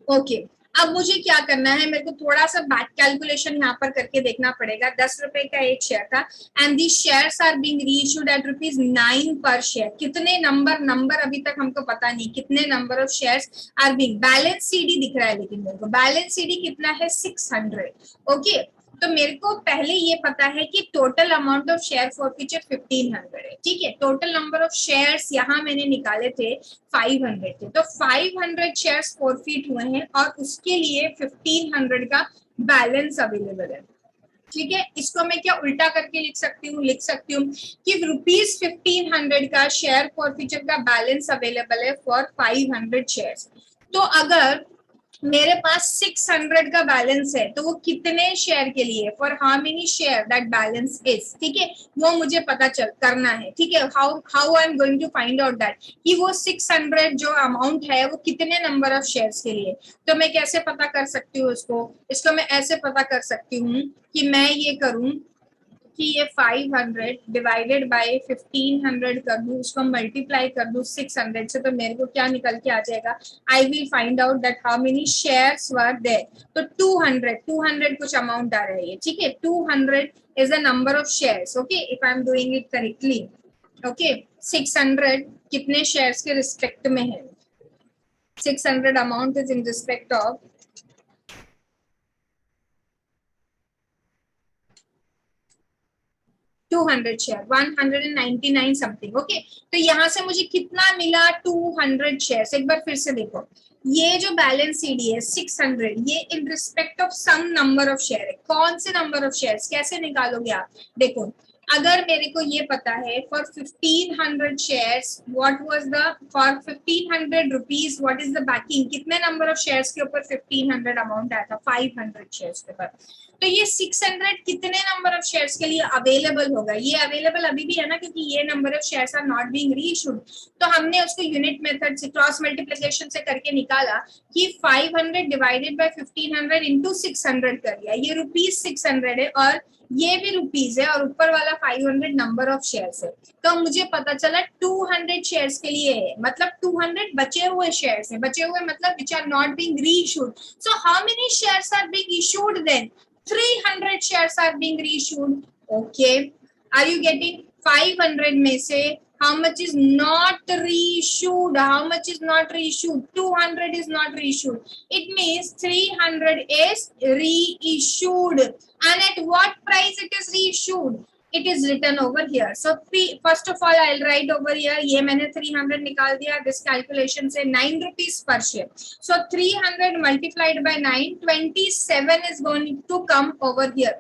ओके। अब मुझे क्या करना है, मेरे को थोड़ा सा बैक कैलकुलेशन यहाँ पर करके देखना पड़ेगा। 10 रुपए का एक शेयर था and the shares are being reissued at ₹9 per share. कितने नंबर अभी तक हमको पता नहीं, कितने number of shares are being, balance CD दिख रहा है, लेकिन मेरे को बैलेंस सीडी कितना है 600, ओके। तो मेरे को पहले ये पता है कि total amount of share forfeiture 1500 है, ठीक है। टोटल नंबर ऑफ शेयर्स यहाँ मैंने निकाले थे 500 थे, तो 500 शेयर्स फॉरफीट हुए हैं और उसके लिए 1500 का बैलेंस अवेलेबल है, ठीक है। इसको मैं क्या उल्टा करके लिख सकती हूँ कि ₹1500 का शेयर फॉरफीचर का बैलेंस अवेलेबल है फॉर 500 शेयर्स। तो अगर मेरे पास 600 का बैलेंस है, तो वो कितने शेयर के लिए, for how many share that balance is, ठीक है, वो मुझे पता चल करना है, ठीक है। How I am going to find out that कि वो 600 जो अमाउंट है वो कितने नंबर ऑफ शेयर्स के लिए। तो मैं कैसे पता कर सकती हूँ इसको मैं ऐसे पता कर सकती हूँ कि मैं ये करूँ कि ये 500 डिवाइडेड बाय 1500 कर दूं, उसको मल्टीप्लाई कर दूं 600 से, तो मेरे को क्या निकल के आ जाएगा, I will find out that how many shares were there. तो 200 कुछ अमाउंट आ रहा है ये, ठीक है, 200 is the number of shares, okay, if I am doing it correctly, okay. 600 कितने शेयर्स के रिस्पेक्ट में है, 600 amount is in respect of 200 share, 199 something, okay. तो यहां से मुझे कितना मिला, 200 शेयर्स। एक बार फिर से देखो, ये जो बैलेंस सीडी है 600, ये in respect of some number of share है। कौन से नंबर ऑफ शेयर्स, कैसे निकालोगे आप, देखो, अगर मेरे को ये पता है for 1500 shares what was the, for 1500 rupees what is the banking, कितने नंबर ऑफ शेयर्स के ऊपर 1500 अमाउंट आया था, 500 शेयर्स के ऊपर। तो ये 600 कितने नंबर ऑफ शेयर्स के लिए अवेलेबल होगा, ये अवेलेबल अभी भी है ना, क्योंकि ये number of shares are not being reissued. तो हमने उसको यूनिट मेथड से क्रॉस मल्टीप्लिकेशन से करके निकाला कि 500 डिवाइडेड बाय 1500 इंटू 600 कर दिया, ये रुपीज 600 है और ये भी रुपीज है और ऊपर वाला 500 नंबर ऑफ शेयर्स है। तो मुझे पता चला 200 शेयर्स के लिए है, मतलब 200 बचे हुए शेयर्स है, बचे हुए मतलब which are not being reissued. So how many shares are being issued then, 300 shares are being reissued, okay। Are you getting 500 में से how much is not reissued, how much is not reissued, 200 is not reissued, it means 300 is reissued, and at what price it is reissued, it is written over here. So first of all I'll write over here, ये मैंने 300 निकाल दिया, this calculation से 9 rupees per share, so 300 multiplied by 9, 27 is going to come over here,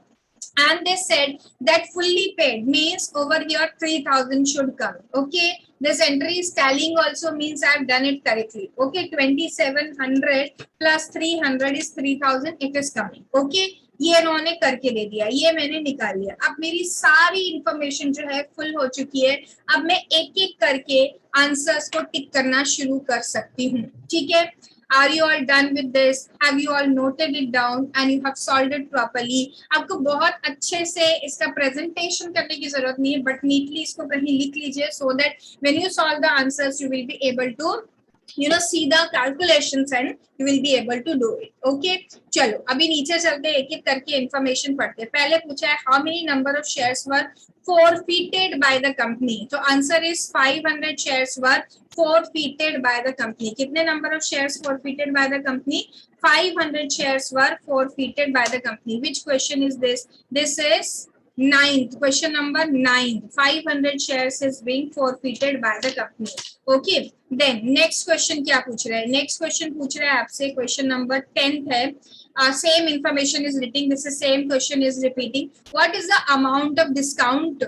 and they said that fully paid means over here 3000 should come, okay। This entry is tallying also, means I have done it correctly, okay। 2700 plus 300 is 3000, it is coming, okay। ये इन्होंने करके दे दिया, ये मैंने निकाल लिया। अब मेरी सारी इंफॉर्मेशन जो है फुल हो चुकी है, अब मैं एक एक करके आंसर्स को टिक करना शुरू कर सकती हूँ, ठीक है। Are you all done with this? Have you all noted it down and you have solved it properly? आपको बहुत अच्छे से इसका presentation करने की जरूरत नहीं है, but neatly इसको कहीं लिख लीजिए, so that when you solve the answers, you will be able to see the calculations and you will be able to do it, okay। चलो अभी नीचे चलते एक एक करके इंफॉर्मेशन पढ़ते। पहले पूछा है how many number of shares were forfeited by the company, तो answer is 500 shares were forfeited by the company। कितने number of shares forfeited by the company, 500 shares were forfeited by the company। Which question is this, this is 9th, question number 9, 500 shares is being forfeited by the company, okay। Then next question क्या पूछ रहा है, next question पूछ रहा है आपसे, question number 10th है, same information is written, this is same question is repeating, what is the amount of discount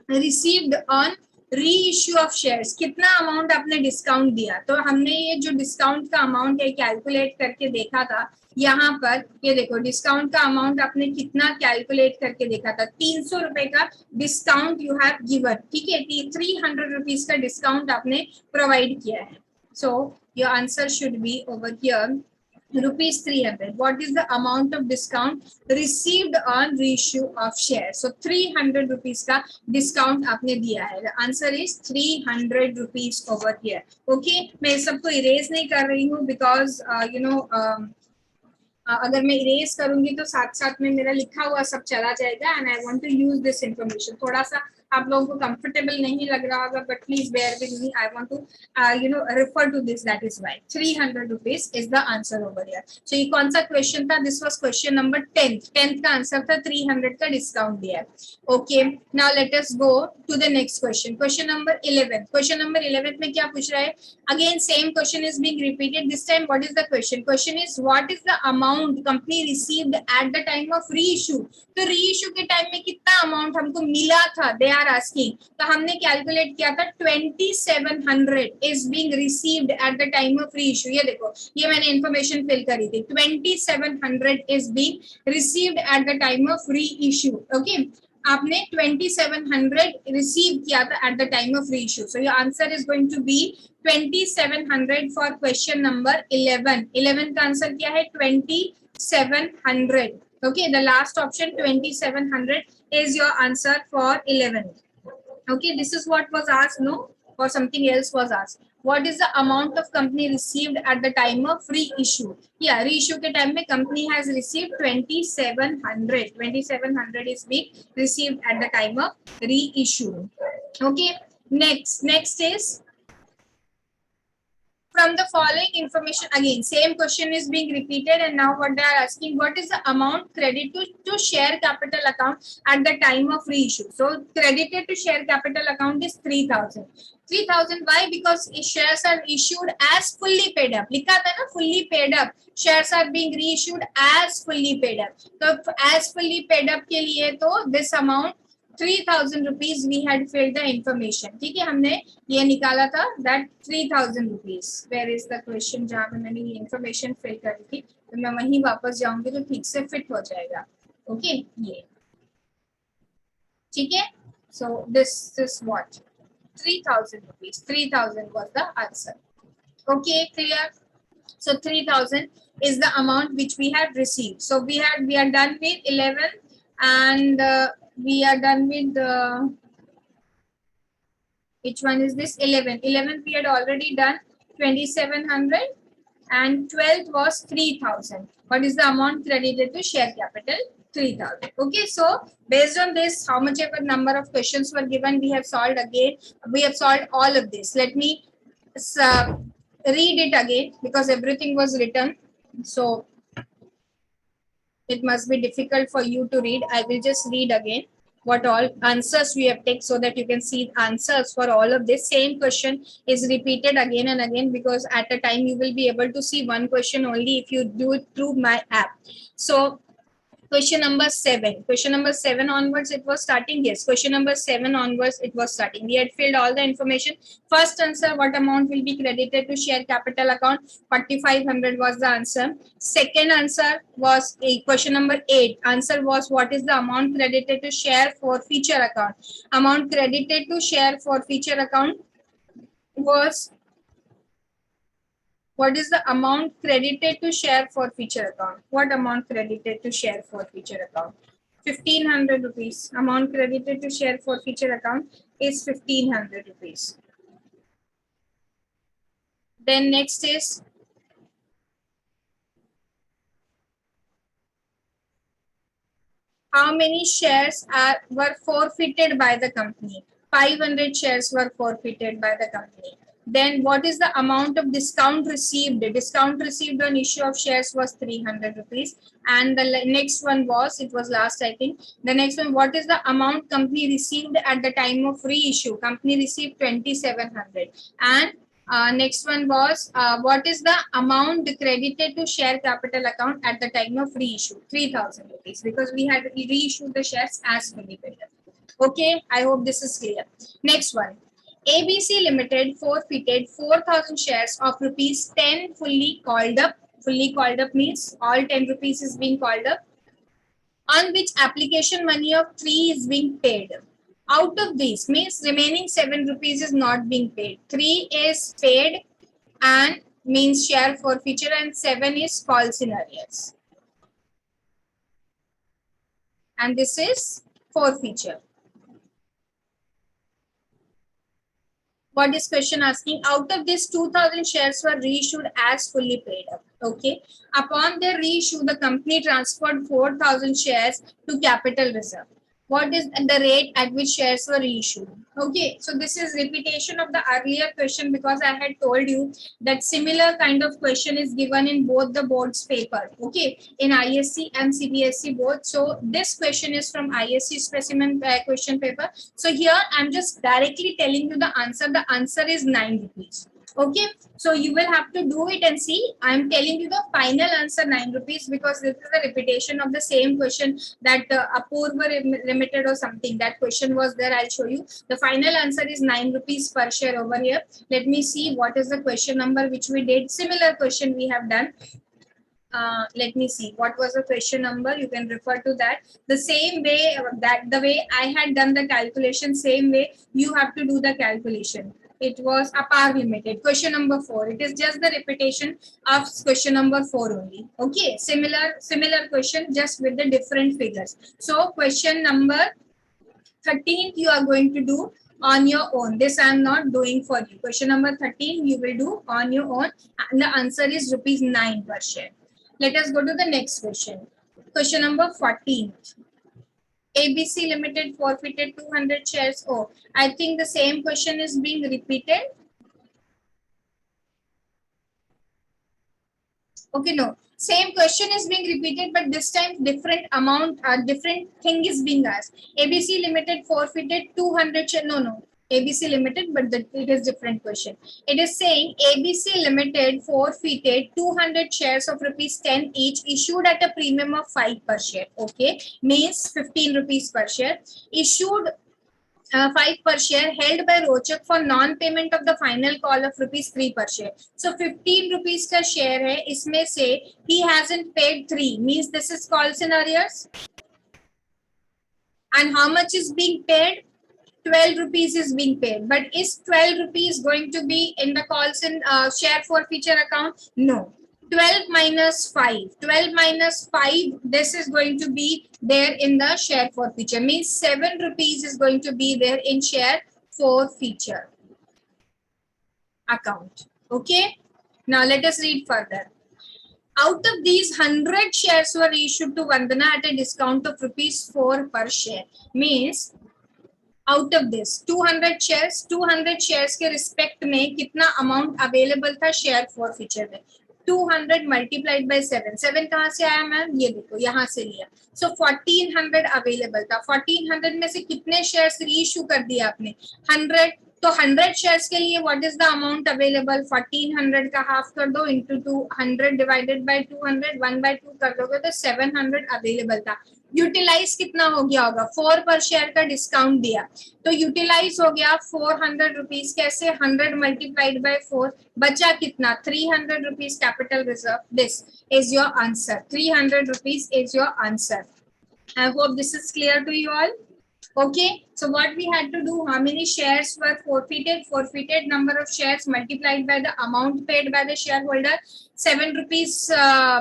received on reissue of shares, कितना अमाउंट आपने डिस्काउंट दिया। तो हमने ये जो डिस्काउंट का अमाउंट है कैलकुलेट करके देखा था, यहाँ पर ये देखो डिस्काउंट का अमाउंट आपने कितना कैलकुलेट करके देखा था, 300 रुपए का डिस्काउंट यू हैव गिवन, ठीक है, 300 रुपीज का डिस्काउंट आपने प्रोवाइड किया है। So your answer should be over here rupees 300. What is the amount of discount received on reissue of shares? So 300 rupees का discount आपने दिया है। The answer is 300 rupees over here. Okay, मैं सबको erase नहीं कर रही हूँ because अगर मैं इरेज करूंगी तो साथ साथ में मेरा लिखा हुआ सब चला जाएगा, and I want to use this information. थोड़ा सा आप लोगों को कंफर्टेबल नहीं लग रहा होगा, but please bear with me, I want to refer to this, that is why 300 rupees is the answer over here. So ये कौन सा क्वेश्चन था, this was question number 10th का आंसर था 300 का डिस्काउंट दिया है, okay. Now let us go to the next question, question number 11। Question number 11 में क्या पूछ रहा है, again same question is being repeated, this time what is the question, question is what is the amount company received at the time of reissue. तो reissue के time में कितना amount हमको मिला था, दे आर are asking, तो हमने calculate किया था 2700 is being received at the time of reissue. ये देखो, ये मैंने इंफॉर्मेशन फिल करी थी, 2700 is being received at the time of reissue. Okay, आपने 2700 रिसीव किया था at the time of reissue. So your answer is going to be 2700 for question number 11. 11 का आंसर क्या है? 2700. Okay, the last option 2700 is your answer for 11. Okay, this is what was asked, no? Or something else was asked. What is the amount of company received at the time of reissue? Yeah, reissue के time में company has received 2700. 2700 is being received at the time of reissue. Okay, next is, from the following information, again same question is being repeated, and now what they are asking, what is the amount credited to share capital account at the time of reissue? So credited to share capital account is 3000. 3000. Why? Because shares are issued as fully paid up. लिखा था ना, fully paid up. Shares are being reissued as fully paid up. तो as fully paid up के लिए तो this amount 3000 rupees we had filled the information. ठीक है, हमने ये निकाला था that 3000 rupees. Where is the question? जहाँ पे मैंने ये information fill करी थी, तो मैं वहीं वापस जाऊंगी तो ठीक से fit हो जाएगा. Okay, ये ठीक है. So this is what 3000 rupees. 3000 was the answer. Okay, clear? So 3000 is the amount which we have received. So we are done with 11, and we are done with which one is this? 11. 11 we had already done 2700, and 12th was 3000. What is the amount credited to share capital? 3000. Okay, so based on this, how much ever number of questions were given, we have solved again. We have solved all of this. Let me read it again because everything was written. So it must be difficult for you to read. I will just read again what all answers we have taken so that you can see answers for all of this. Same question is repeated again and again because at a time you will be able to see one question only if you do it through my app. So question number 7. Question number 7 onwards it was starting. Yes, question number 7 onwards it was starting. We had filled all the information. First answer, what amount will be credited to share capital account? 4500 was the answer. Second answer was question number 8. Answer was, what is the amount credited to share for feature account? Amount credited to share for feature account was, what is the amount credited to share for feature account? What amount credited to share for feature account? 1500 rupees. Amount credited to share for feature account is 1500 rupees. Then next is, how many shares were forfeited by the company? 500 shares were forfeited by the company. Then what is the amount of discount received? Discount received on issue of shares was 300 rupees. And the next one was, it was last I think, the next one, what is the amount company received at the time of reissue? Company received 2700. And next one was, what is the amount credited to share capital account at the time of reissue? 3000 rupees, because we had reissued the shares as fully paid up. Okay, I hope this is clear. Next one. ABC Limited forfeited 4000 shares of rupees 10 fully called up. Fully called up means all 10 rupees is being called up, on which application money of 3 is being paid. Out of these means remaining 7 rupees is not being paid. 3 is paid and means share forfeiture, and 7 is false in arrears. And this is forfeiture. What is question asking? Out of this, 2000 shares were reissued as fully paid up. Okay. Upon their reissue, the company transferred 4000 shares to capital reserve. What is the rate at which shares were reissued? Okay, so this is repetition of the earlier question because I had told you that similar kind of question is given in both the boards paper. Okay, in ISC and CBSE both. So this question is from ISC specimen question paper. So here I'm just directly telling you the answer. The answer is 9 rupees. Okay, so you will have to do it and see. I'm telling you the final answer 9 rupees because this is a repetition of the same question that Apurva Limited or something. That question was there. I'll show you. The final answer is 9 rupees per share over here. Let me see what is the question number which we did. Similar question we have done. Let me see what was the question number. You can refer to that. The same way that the way I had done the calculation, same way you have to do the calculation. It was APAR Limited. Question number 4. It is just the repetition of question number 4 only. Okay, similar question just with the different figures. So question number 13 you are going to do on your own. This I am not doing for you. Question number 13 you will do on your own, and the answer is rupees 9 per share. Let us go to the next question. Question number 14. ABC Limited forfeited 200 shares. Oh, I think the same question is being repeated. Okay, no. Same question is being repeated, but this time different amount, different thing is being asked. ABC Limited forfeited 200 shares. No. ABC Limited, but it is different question. It is saying ABC Limited forfeited 200 shares of rupees 10 each issued at a premium of 5 per share. Okay, means 15 rupees per share. Issued 5 per share held by Rochak for non-payment of the final call of rupees 3 per share. So 15 rupees का share है, इसमें से he hasn't paid 3, means this is calls in arrears. And how much is being paid? 12 rupees is being paid. But is 12 rupees going to be in the calls in share forfeiture account? No. 12 minus 5. 12 minus 5, this is going to be there in the share forfeiture. Means 7 rupees is going to be there in share forfeiture account. Okay. Now let us read further. Out of these, 100 shares were issued to Vandana at a discount of rupees 4 per share. Means out of this 200 shares के respect में कितना amount available था share forfeiture में? 200 multiplied by 7 कहाँ से आया ma'am? ये देखो यहाँ से लिया. सो 1400 अवेलेबल था. 1400 में से कितने शेयर्स रीइश्यू कर दिया आपने? 100. तो 100 शेयर्स के लिए what is the amount available? 1400 का हाफ कर दो इंटू 200 डिवाइडेड बाय 200 1/2 कर दोगे तो 700 अवेलेबल था. यूटिलाइज कितना हो गया होगा? 4 पर शेयर का डिस्काउंट दिया तो यूटिलाइज हो गया 400 रुपीज. कैसे? 100 मल्टीप्लाइड बाय 4. बचा कितना? 300 rupees capital reserve. This is your answer. 300 rupees is your answer. I hope this is clear to you all. Okay, so what we had to do, how many shares were forfeited number of shares multiplied by the amount paid by the shareholder. 7 rupees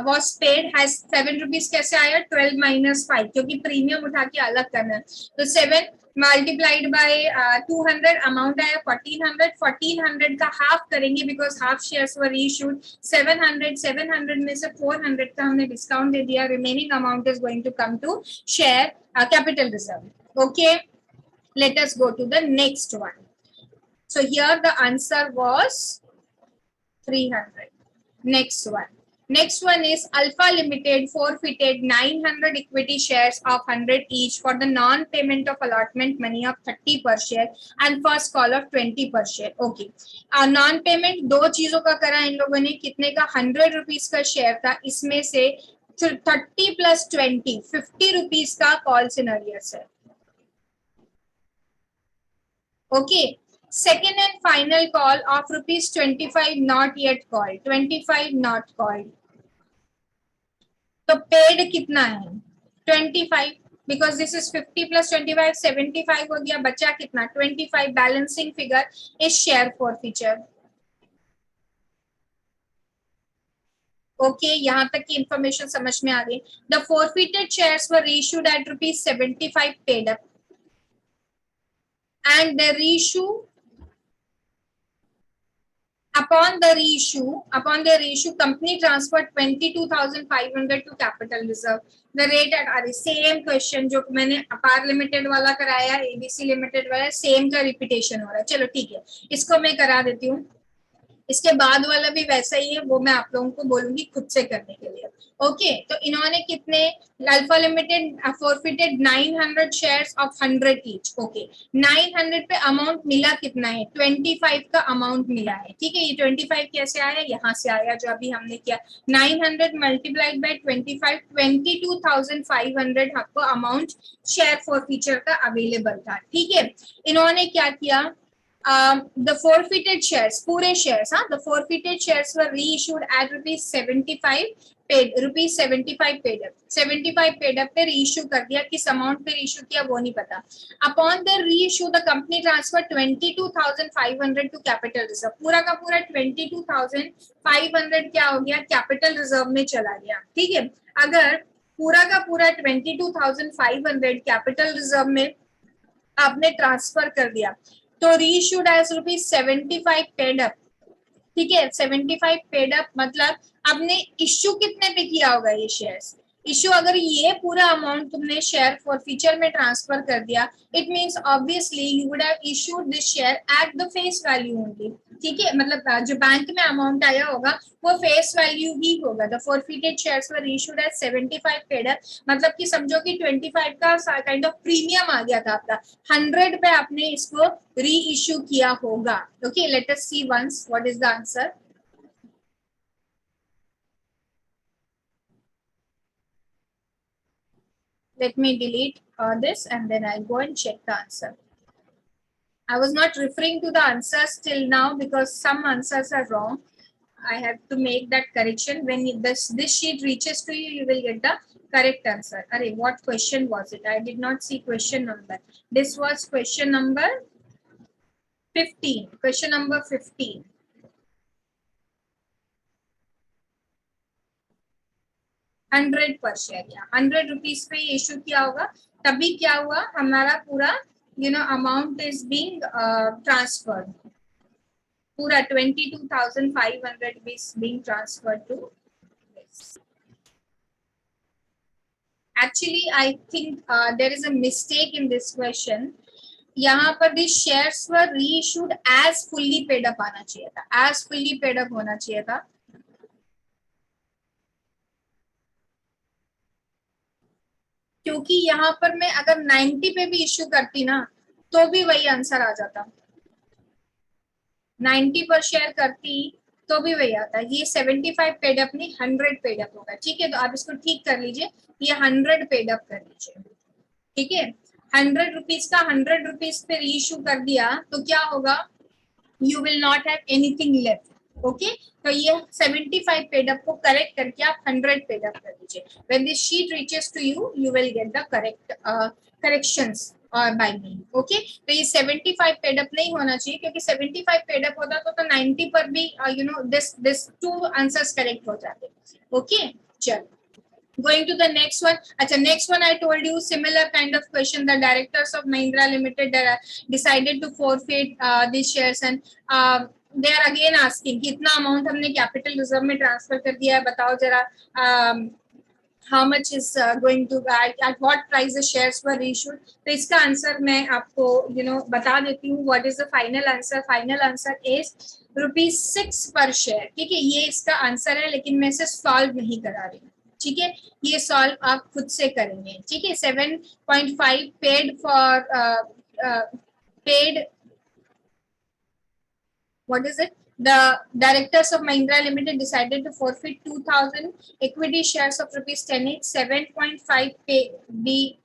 was paid. Has 7 rupees कैसे आया? 12 minus 5 क्योंकि premium उठा के अलग करना है. तो 7 multiplied by 200 amount आया 1400. 1400 का हाफ करेंगे because half shares were reissued. 700 में से 400 का हमने डिस्काउंट दे दिया. Remaining amount is going to come to share capital reserve. Okay, let us go to the next one. So here the answer was 300. Next one is Alpha Limited forfeited 900 equity shares of 100 each for the non-payment of allotment money of 30 per share and first call of 20 per share. Okay, non-payment दो चीजों का करा इन लोगों ने. कितने का? 100 rupees का share था. इसमें से 30 plus 20 50 रुपीज का कॉल्स इन अरियर्स है. Okay, second and final call of rupees 25 not yet called. 25 not called. तो paid कितना है? 25 because this is 50 plus 25 75 हो गया. बचा कितना? 25. Balancing figure is share forfeiture. Okay, यहाँ तक की information समझ में आ गई. The forfeited shares were reissued at rupees 75 paid up and the reissue. Upon the reissue, company transferred 22,500 to capital reserve. The rate at same question जो मैंने अपार limited वाला कराया, ABC लिमिटेड वाला, सेम का रिपीटेशन हो रहा है. चलो ठीक है, इसको मैं करा देती हूँ. इसके बाद वाला भी वैसा ही है, वो मैं आप लोगों को बोलूंगी खुद से करने के लिए। ओके, तो इन्होंने कितने, alpha limited forfeited 900 shares of 100 each. Okay, 900 पे अमाउंट मिला कितना है, 25 का अमाउंट मिला है। ठीक है, ये 25 कैसे आया, यहाँ से आया जो अभी हमने किया, 900 मल्टीप्लाइड बाय 25, 22,500 आपको अमाउंट शेयर फॉर फीचर का अवेलेबल था। ठीक है, इन्होंने क्या किया, the forfeited shares, पूरे shares, हाँ, the forfeited shares were reissued at rupees 75 paid, rupees 75 paid up, 75 paid up पे reissue कर दिया, किस amount पे reissue किया वो नहीं पता। Upon the reissue, the company transferred 22,500 to capital reserve, पूरा का पूरा 22,500 क्या हो गया, capital reserve में चला गया। ठीक है, अगर पूरा का पूरा 22,500 capital reserve में आपने ट्रांसफर कर दिया, तो reissued as rupees 75 paid up. ठीक है, 75 पेड अप मतलब आपने इश्यू कितने पे किया होगा ये शेयर्स, इश्यू अगर ये पूरा अमाउंट तुमने शेयर फॉर फ्यूचर में ट्रांसफर कर दिया, it means obviously you would have issued this share at the face value only. ठीक है, मतलब जो बैंक में अमाउंट आया होगा वो फेस वैल्यू ही होगा। The forfeited shares were issued at 75 paid up, मतलब कि समझो कि 25 का काइंड ऑफ प्रीमियम आ गया था आपका, 100 पे आपने इसको री इश्यू किया होगा। Okay, let us see once what is the answer. Let me delete this and then I'll go and check the answer. I was not referring to the answers till now because some answers are wrong. I have to make that correction. When this sheet reaches to you, you will get the correct answer. Array, what question was it? I did not see question number. This was question number 15. Question number 15. 100 पर share या 100 rupees पे issue किया होगा, तभी क्या हुआ हमारा पूरा अमाउंट इज बीइंग ट्रांसफर्ड, पूरा 22,500 is being transferred to this. Actually, I think there is a mistake in this question. यहाँ पर भी shares were reissued as fully paid up आना चाहिए था, as fully paid up होना चाहिए था। क्योंकि यहाँ पर मैं अगर 90 पे भी इश्यू करती ना तो भी वही आंसर आ जाता, 90 पर शेयर करती तो भी वही आता। ये 75 पेड अप नहीं 100 पेड अप होगा। ठीक है, तो आप इसको ठीक कर लीजिए, ये 100 पेड अप कर लीजिए। ठीक है, 100 रुपीज का 100 रुपीज पे रीइश्यू कर दिया तो क्या होगा, you will not have anything left. Okay, तो ये 75 पेड अप को करेक्ट करके आप 100 पेड अप कर दीजिए। When this sheet reaches to you, you will get the correct corrections by me. Okay, तो ये 75 पेड अप नहीं होना चाहिए, क्योंकि 75 पेड अप होता तो 90 पर भी दिस टू आंसर्स करेक्ट हो जाते। ओके, चलो going to the next one. Acha, next one I told you similar kind of question. The directors of Mahindra Limited decided to forfeit these shares and they are again asking कितना amount हमने capital reserve में transfer कर दिया है, बताओ जरा, how much is going to at what price the shares were issued. तो इसका आंसर मैं आपको बता देती हूँ. What is the final answer? Final answer is ₹6 पर शेयर. ठीक है, ये इसका आंसर है, लेकिन मैं इसे सॉल्व नहीं करा रही हूँ. ठीक है, ये सॉल्व आप खुद से करेंगे. ठीक है, 7.5 paid for paid, what is it? The directors of Mahindra Limited decided to forfeit 2,000 equity shares of ₹10 each. 7.5 pay be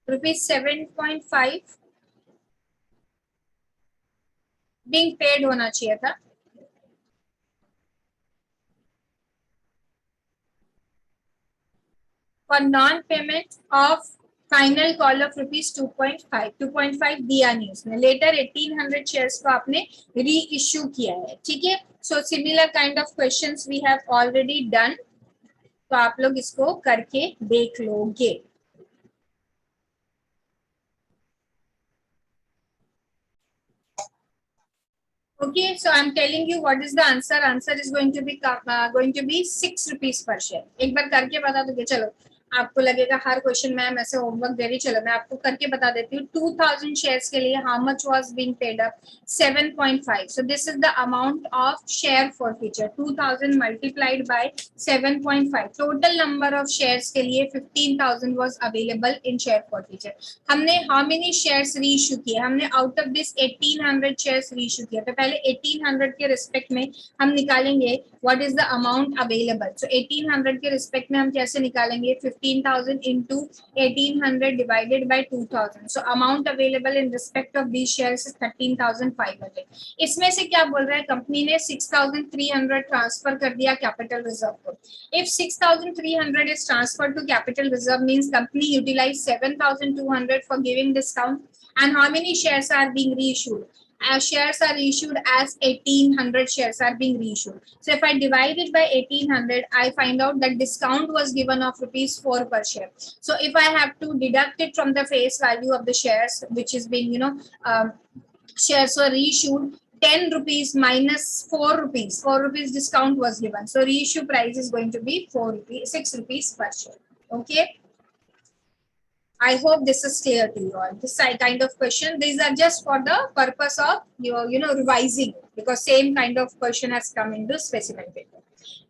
₹7.5 being paid होना चाहिए था. For non-payment of final call of ₹2.5. 2.5 दिया नहीं उसने. लेटर 1800 शेयर्स को आपने री इश्यू किया है. ठीक है, so similar kind of questions we have already done, तो आप लोग इसको करके देख लोगे. Okay, so I'm telling you what is the answer. Answer is going to be ₹6 per share. एक बार करके बता दोगे. चलो आपको लगेगा हर क्वेश्चन मैम ऐसे होमवर्क दे रही, चलो मैं आपको करके बता देती हूँ। 2000 शेयर्स के लिए how much was being paid up? 7.5. So this is the amount of share forfeiture, 2000 multiplied by 7.5। Total number of shares के लिए 15,000 was available in share forfeiture. हमने हाउ मेनी शेयर्स रीइश्यू किए? हमने out of this 1800 shares reissue किया। तो पहले 1800 के respect में हम निकालेंगे what is the amount available. So 1800 के रिस्पेक्ट में हम कैसे निकालेंगे? 15,000 into 1800 divided by 2000. So amount available in respect of these shares is 13,500. इसमें से क्या बोल रहा है? कंपनी ने 6,300 ट्रांसफर कर दिया कैपिटल रिजर्व को। If 6,300 is transferred to capital reserve means company utilized 7,200 for giving discount. And how many shares are being reissued? As shares are issued as 1800 shares are being reissued. So if I divide it by 1800, I find out that discount was given of rupees 4 per share. So if I have to deduct it from the face value of the shares, which is being, shares were reissued, 10 rupees minus 4 rupees, 4 rupees discount was given. So reissue price is going to be 4 rupees, 6 rupees per share. Okay. I hope this is clear to you all. This kind of question, these are just for the purpose of your, revising, because same kind of question has come into specimen paper.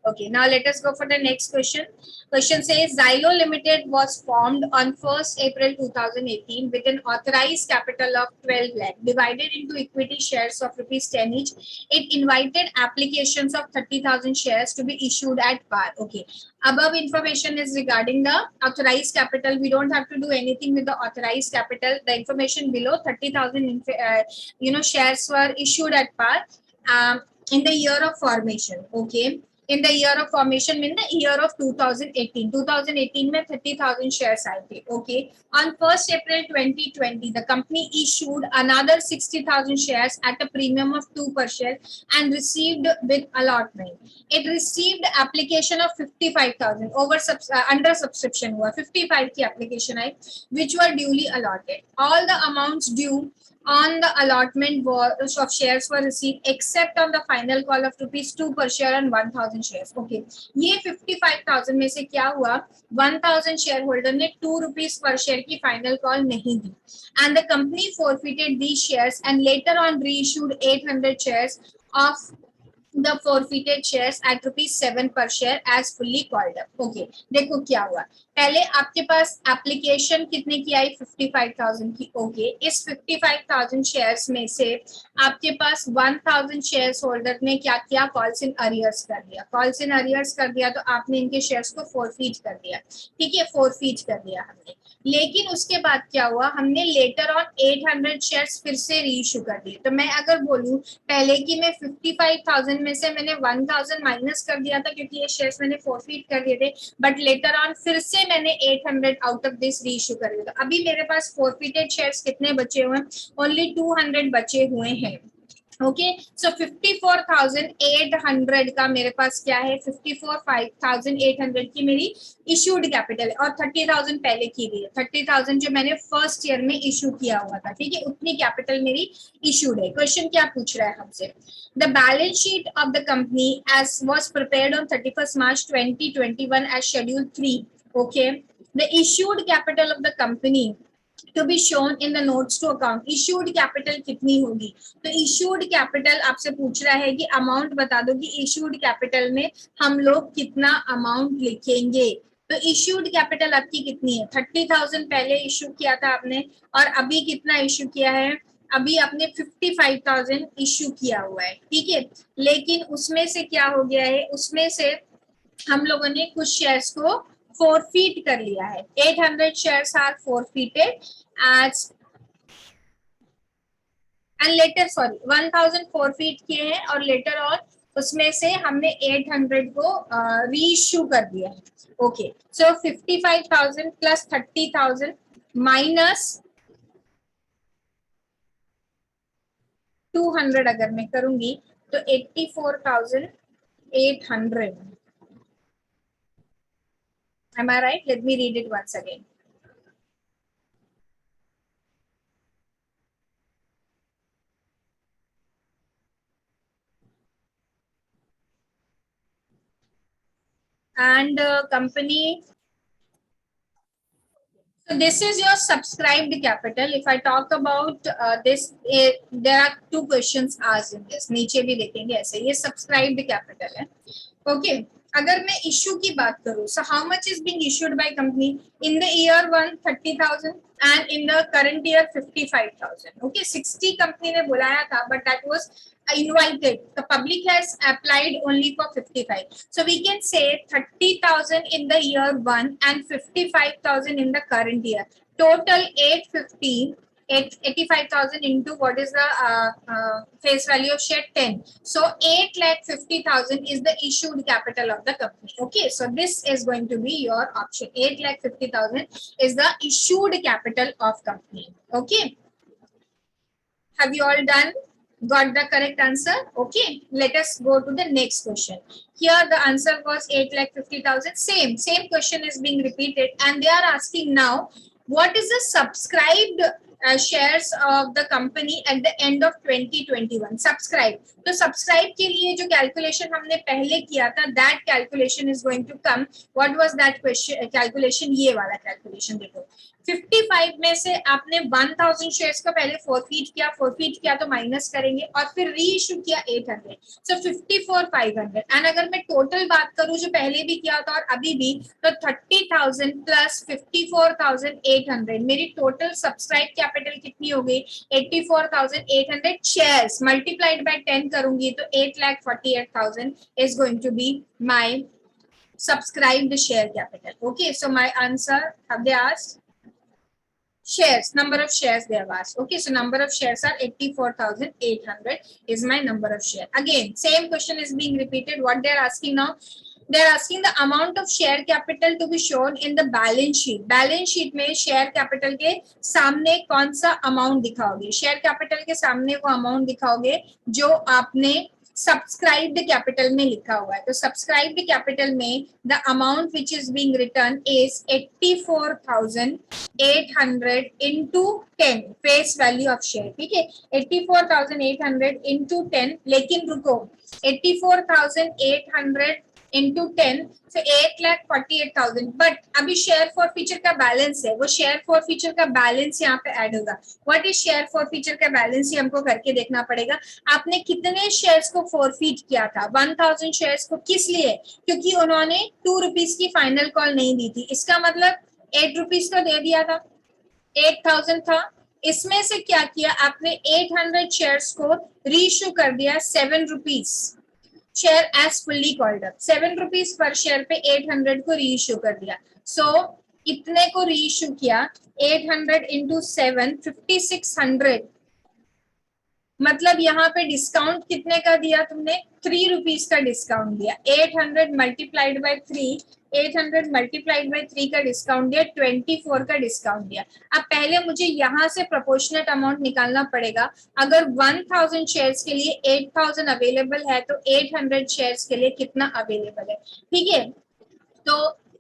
Okay, now let us go for the next question. Question says Xylo Limited was formed on 1st April 2018 with an authorized capital of 12 lakh divided into equity shares of rupees 10 each. It invited applications of 30,000 shares to be issued at par. Okay, above information is regarding the authorized capital. We don't have to do anything with the authorized capital. The information below, 30,000 shares were issued at par in the year of formation. Okay, in the year of formation mean the year of 2018. 2018 में 30,000 shares आए थे. Okay, on 1st April 2020 the company issued another 60,000 shares at a premium of 2 per share and received with allotment. It received application of 55,000 over under subscription हुआ, 55 की application I which were duly allotted. All the amounts due on the allotment of shares were received except on the final call of rupees 2 per share and 1,000 shares. Okay, ये 55,000 में से क्या हुआ? 1,000 shareholder ने 2 rupees per share की final call नहीं दी, and the company forfeited these shares and later on reissued 800 shares of the forfeited shares at rupees 7 per share as fully called up. Okay, देखो क्या हुआ। पहले आपके पास एप्लीकेशन कितने की आई? 55,000 की। ओके, इस 55,000 शेयर्स में से आपके पास 1,000 शेयर्स होल्डर ने क्या किया? कॉल्स इन अरियर्स कर दिया। कॉल्स इन अरियर्स कर दिया तो आपने इनके शेयर्स को फोरफीट कर दिया। ठीक है, फोरफीट कर दिया हमने। लेकिन उसके बाद क्या हुआ? हमने लेटर ऑन 800 शेयर्स फिर से रीइश्यू कर दिए। तो मैं अगर बोलूं पहले की मैं 55,000 में से मैंने 1,000 माइनस कर दिया था क्योंकि ये शेयर्स मैंने फोरफीट कर दिए थे, बट लेटर ऑन फिर से मैंने 800 आउट ऑफ दिस रीइश्यू कर दिया। अभी मेरे पास फोरफीटेड शेयर्स कितने बचे हुए हैं? ओनली 200 बचे हुए हैं। ओके, सो 54,800 का मेरे पास क्या है? 54,800 की मेरी इश्यूड कैपिटल है और 30,000 पहले की भी है। 30,000 जो मैंने फर्स्ट ईयर में इशू किया हुआ था। ठीक है, उतनी कैपिटल मेरी इशूड है। क्वेश्चन क्या पूछ रहा है हमसे? The balance sheet of the company as was prepared on 31st March 2021 as schedule 3. Okay, the issued capital of the company to be shown in the notes to account. Issued capital कितनी होगी? तो issued capital आपसे पूछ रहा है कि amount बता दो कि issued capital में हम लोग कितना अमाउंट लिखेंगे। तो issued capital आपकी कितनी है? 30,000 पहले इश्यू किया था आपने और अभी कितना इश्यू किया है? अभी आपने 55,000 इश्यू किया हुआ है। ठीक है, लेकिन उसमें से क्या हो गया है? उसमें से हम लोगों ने कुछ शेयर्स को फोरफीट कर लिया है। 800 shares are forfeited as and later 1,000 forfeit किए हैं और लेटर ऑन उसमें से हमने 800 को रीइश्यू कर दिया है। ओके, सो 55,000 प्लस 30,000 माइनस 200 अगर मैं करूंगी तो 84,800। Am I right? Let me read it once again. And company So this is your subscribed capital. If I talk about this, there are two questions asked in this. नीचे भी देखेंगे ऐसे, ये subscribed capital है. Okay. अगर मैं issue की बात करूँ, so how much is being issued by company in the year 1 30,000 and in the current year 55,000. Okay, 60 company ने बुलाया था, but that was invited. The public has applied only for 55. So we can say 30,000 in the year 1 and 55,000 in the current year. Total 850. 85,000 into what is the face value of share 10. So 8,50,000 is the issued capital of the company. Okay, so this is going to be your option. 8,50,000 is the issued capital of company. Okay, have you all done? Got the correct answer? Okay, let us go to the next question. Here the answer was 8,50,000. Same question is being repeated, and they are asking now, what is the subscribed shares of the company at the end of 2021? Subscribe. तो subscribe के लिए जो calculation हमने पहले किया था, that calculation is going to come. What was that question calculation? ये वाला calculation देखो. 55 में से आपने 1000 शेयर्स को पहले फोरफीट किया तो माइनस करेंगे और फिर री इशू किया 800. सो 54,500. एंड अगर मैं टोटल बात करूं जो पहले भी किया था और अभी भी, तो 30,000 प्लस 54,800 मेरी टोटल सब्सक्राइब कैपिटल कितनी हो गई? 84,800 शेयर्स मल्टीप्लाइड बाय 10 करूंगी तो 8,48,000 is going to be my subscribed share capital. Okay, so my answer, have they asked? Shares, number of shares they have asked. Okay, so number of shares are 84,800 is my number of share. Again, same question is being repeated. What they are asking now? They are asking the amount of share capital to be shown in the balance sheet. Balance sheet में share capital के सामने कौन सा amount दिखाओगे? Share capital के सामने वो amount दिखाओगे जो आपने सब्सक्राइब्ड कैपिटल में लिखा हुआ है. तो सब्सक्राइब्ड कैपिटल में the amount which is being return is 84,800 into 10 face value of share. ठीक है, 84,800 into 10. लेकिन रुको, 84,800 into 10, so 8,48,000. बट अभी शेयर फॉर फीचर का बैलेंस है, वो शेयर फॉर फीचर का बैलेंस यहाँ पे ऐड होगा. What is share for feature का बैलेंस, ये हमको करके देखना पड़ेगा. आपने कितने शेयर्स को फॉरफीट किया था? 1000 शेयर्स को. किस लिए? क्योंकि उन्होंने 2 रुपीज की फाइनल कॉल नहीं दी थी. इसका मतलब 8 रुपीज को दे दिया था, 8,000 था. इसमें से क्या किया आपने? 800 शेयर्स को रीइश्यू कर दिया 7 rupees. Share as fully called up. 7 rupees पर शेयर पे 800 को रीइश्यू कर दिया. सो इतने को रीइश्यू किया, 800 into 7, 5600. मतलब यहाँ पे डिस्काउंट कितने का दिया तुमने? 3 रुपीज का डिस्काउंट दिया. 800 मल्टीप्लाइड बाय 3, 800 मल्टीप्लाइड बाय 3 का डिस्काउंट दिया, 24 का डिस्काउंट दिया. अब पहले मुझे यहाँ से प्रोपोर्शनेट अमाउंट निकालना पड़ेगा. अगर 1000 शेयर्स के लिए 8000 अवेलेबल है तो 800 शेयर्स के लिए कितना अवेलेबल है? ठीक है, तो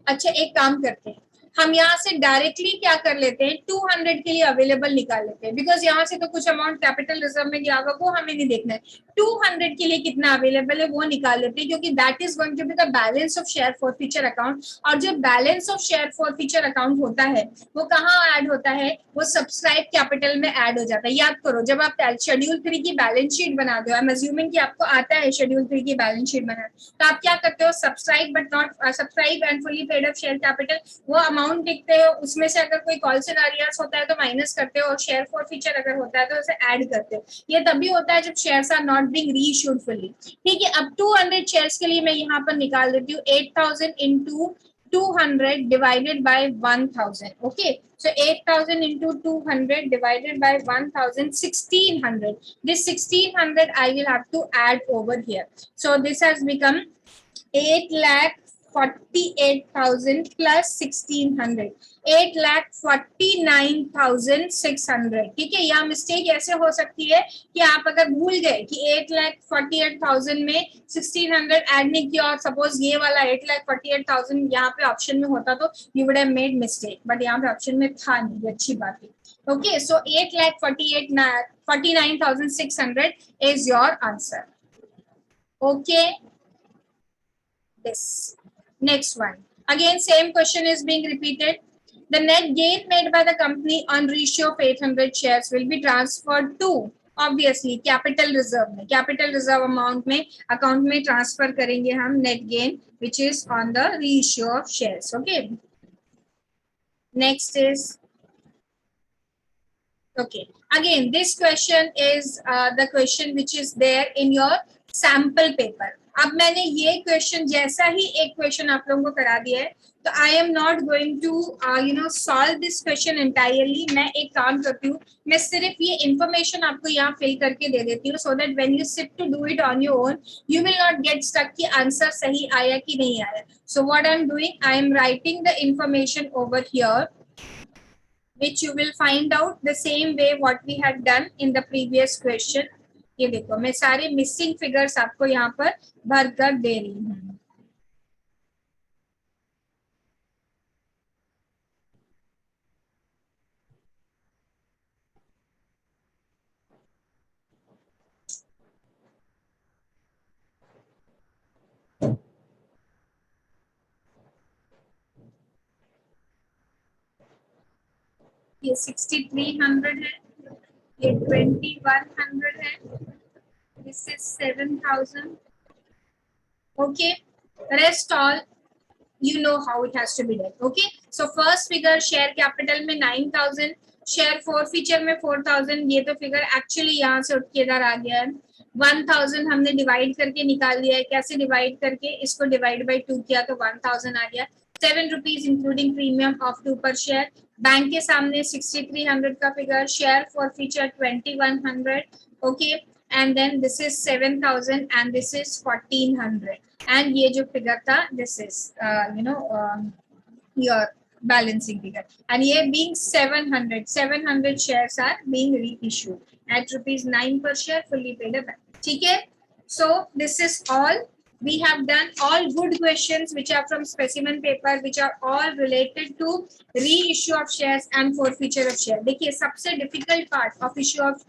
अच्छा एक काम करते हैं, हम यहाँ से डायरेक्टली क्या कर लेते हैं, 200 के लिए अवेलेबल निकाल लेते हैं. बिकॉज यहाँ से तो कुछ अमाउंट कैपिटल रिजर्व में गया होगा, वो हमें नहीं देखना है. 200 के लिए कितना अवेलेबल है वो निकाल लेते हैं, क्योंकि that is going to be the balance of share forfeiture account. और जो balance of share forfeiture account होता है वो कहाँ ऐड होता है? वो सब्सक्राइब कैपिटल में ऐड हो जाता है. याद करो, जब आप शेड्यूल 3 की बैलेंस शीट बना दो, आई एम अज्यूमिंग कि आपको आता है शेड्यूल 3 की बैलेंस शीट बनाना, तो आप क्या करते हो? Subscribe but not subscribe and fully paid up share capital, वो अमाउंट देखते हो, उसमें से अगर कोई कॉल सिनेरियोस होता है तो माइनस करते हो, और शेयर फॉर फीचर अगर होता है तो उसे ऐड करते हो. ये तभी होता है जब shares are not being reissued fully. ठीक है, अब 200 शेयर्स के लिए मैं यहाँ पर निकाल देती हूँ 8000 into 200 divided by 1000. Okay, so 8000 into 200 divided by 1000, 1600. This 1600 I will have to add over here. So this has become 8,48,000 plus 1600, 8,49,600. ठीक है, यहाँ मिस्टेक ऐसे हो सकती है कि आप अगर भूल गए कि 8,48,000 में 1600 ऐड नहीं किया और सपोज ये वाला 8,48,000 यहाँ पे ऑप्शन में होता तो you would have made mistake, but यहाँ पे ऑप्शन में था नहीं, ये अच्छी बात है. Okay, so 8,49,600 is your answer. Okay, this next one again same question is being repeated. The net gain made by the company on ratio of 800 shares will be transferred to obviously capital reserve में, capital reserve amount में account में transfer करेंगे हम net gain which is on the ratio of shares. Okay, next is okay, again this question is the question which is there in your sample paper. अब मैंने ये question जैसा ही एक question आप लोगों को करा दिया है, तो I am not going to solve this question entirely. मैं एक काम करती हूँ, मैं सिर्फ ये इंफॉर्मेशन आपको यहाँ फिल करके दे देती हूँ, so that when you sit to do it on your own you will not get stuck कि आंसर सही आया कि नहीं आया. So what I am doing, I am writing the information over here which you will find out the same way what we had done in the previous question. ये देखो मैं सारे मिसिंग फिगर्स आपको यहाँ पर भर कर दे रही हूँ. ये 6300 है, ये 2100 है, this is 7000. okay, rest all you know how it has to be done. okay, so first figure share capital में 9000, शेयर forfeiture में 4000. ये तो फिगर एक्चुअली यहाँ से उठ के इधर आ गया है. 1000 हमने डिवाइड करके निकाल लिया है. कैसे डिवाइड करके, इसको डिवाइड बाय 2 किया तो 1000 आ गया. 7 रुपीज इंक्लूडिंग प्रीमियम ऑफ 2 पर शेयर. बैंक के सामने 6300 का figure, share forfeiture 2100. Okay, and then this is 7000 and this is 1400. and ये जो फिगर था this is your balancing figure, and ये being 700 shares are being reissued at rupees 9 per share fully paid up. ठीक है, so this is all. We have done all good questions which are from specimen paper, which are all related to reissue of shares and forfeiture of share. देखिए सबसे difficult part of issue of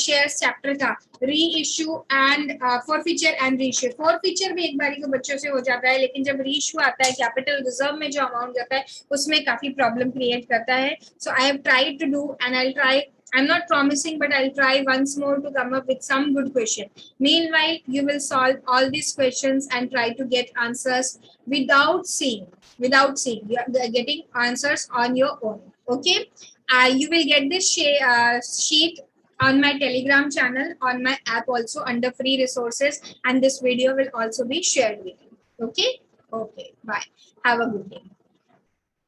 shares chapter था reissue and forfeiture and reissue. forfeiture भी एक बारी को बच्चों से हो जाता है, लेकिन जब reissue आता है capital reserve में जो amount जाता है उसमें काफी problem create करता है. So I have tried to do and I'll try. I'm not promising, but I'll try once more to come up with some good question. Meanwhile, you will solve all these questions and try to get answers without seeing. You are getting answers on your own. Okay. You will get this sheet on my Telegram channel, on my app also under free resources, and this video will also be shared with you. Okay. Okay. Bye. Have a good day.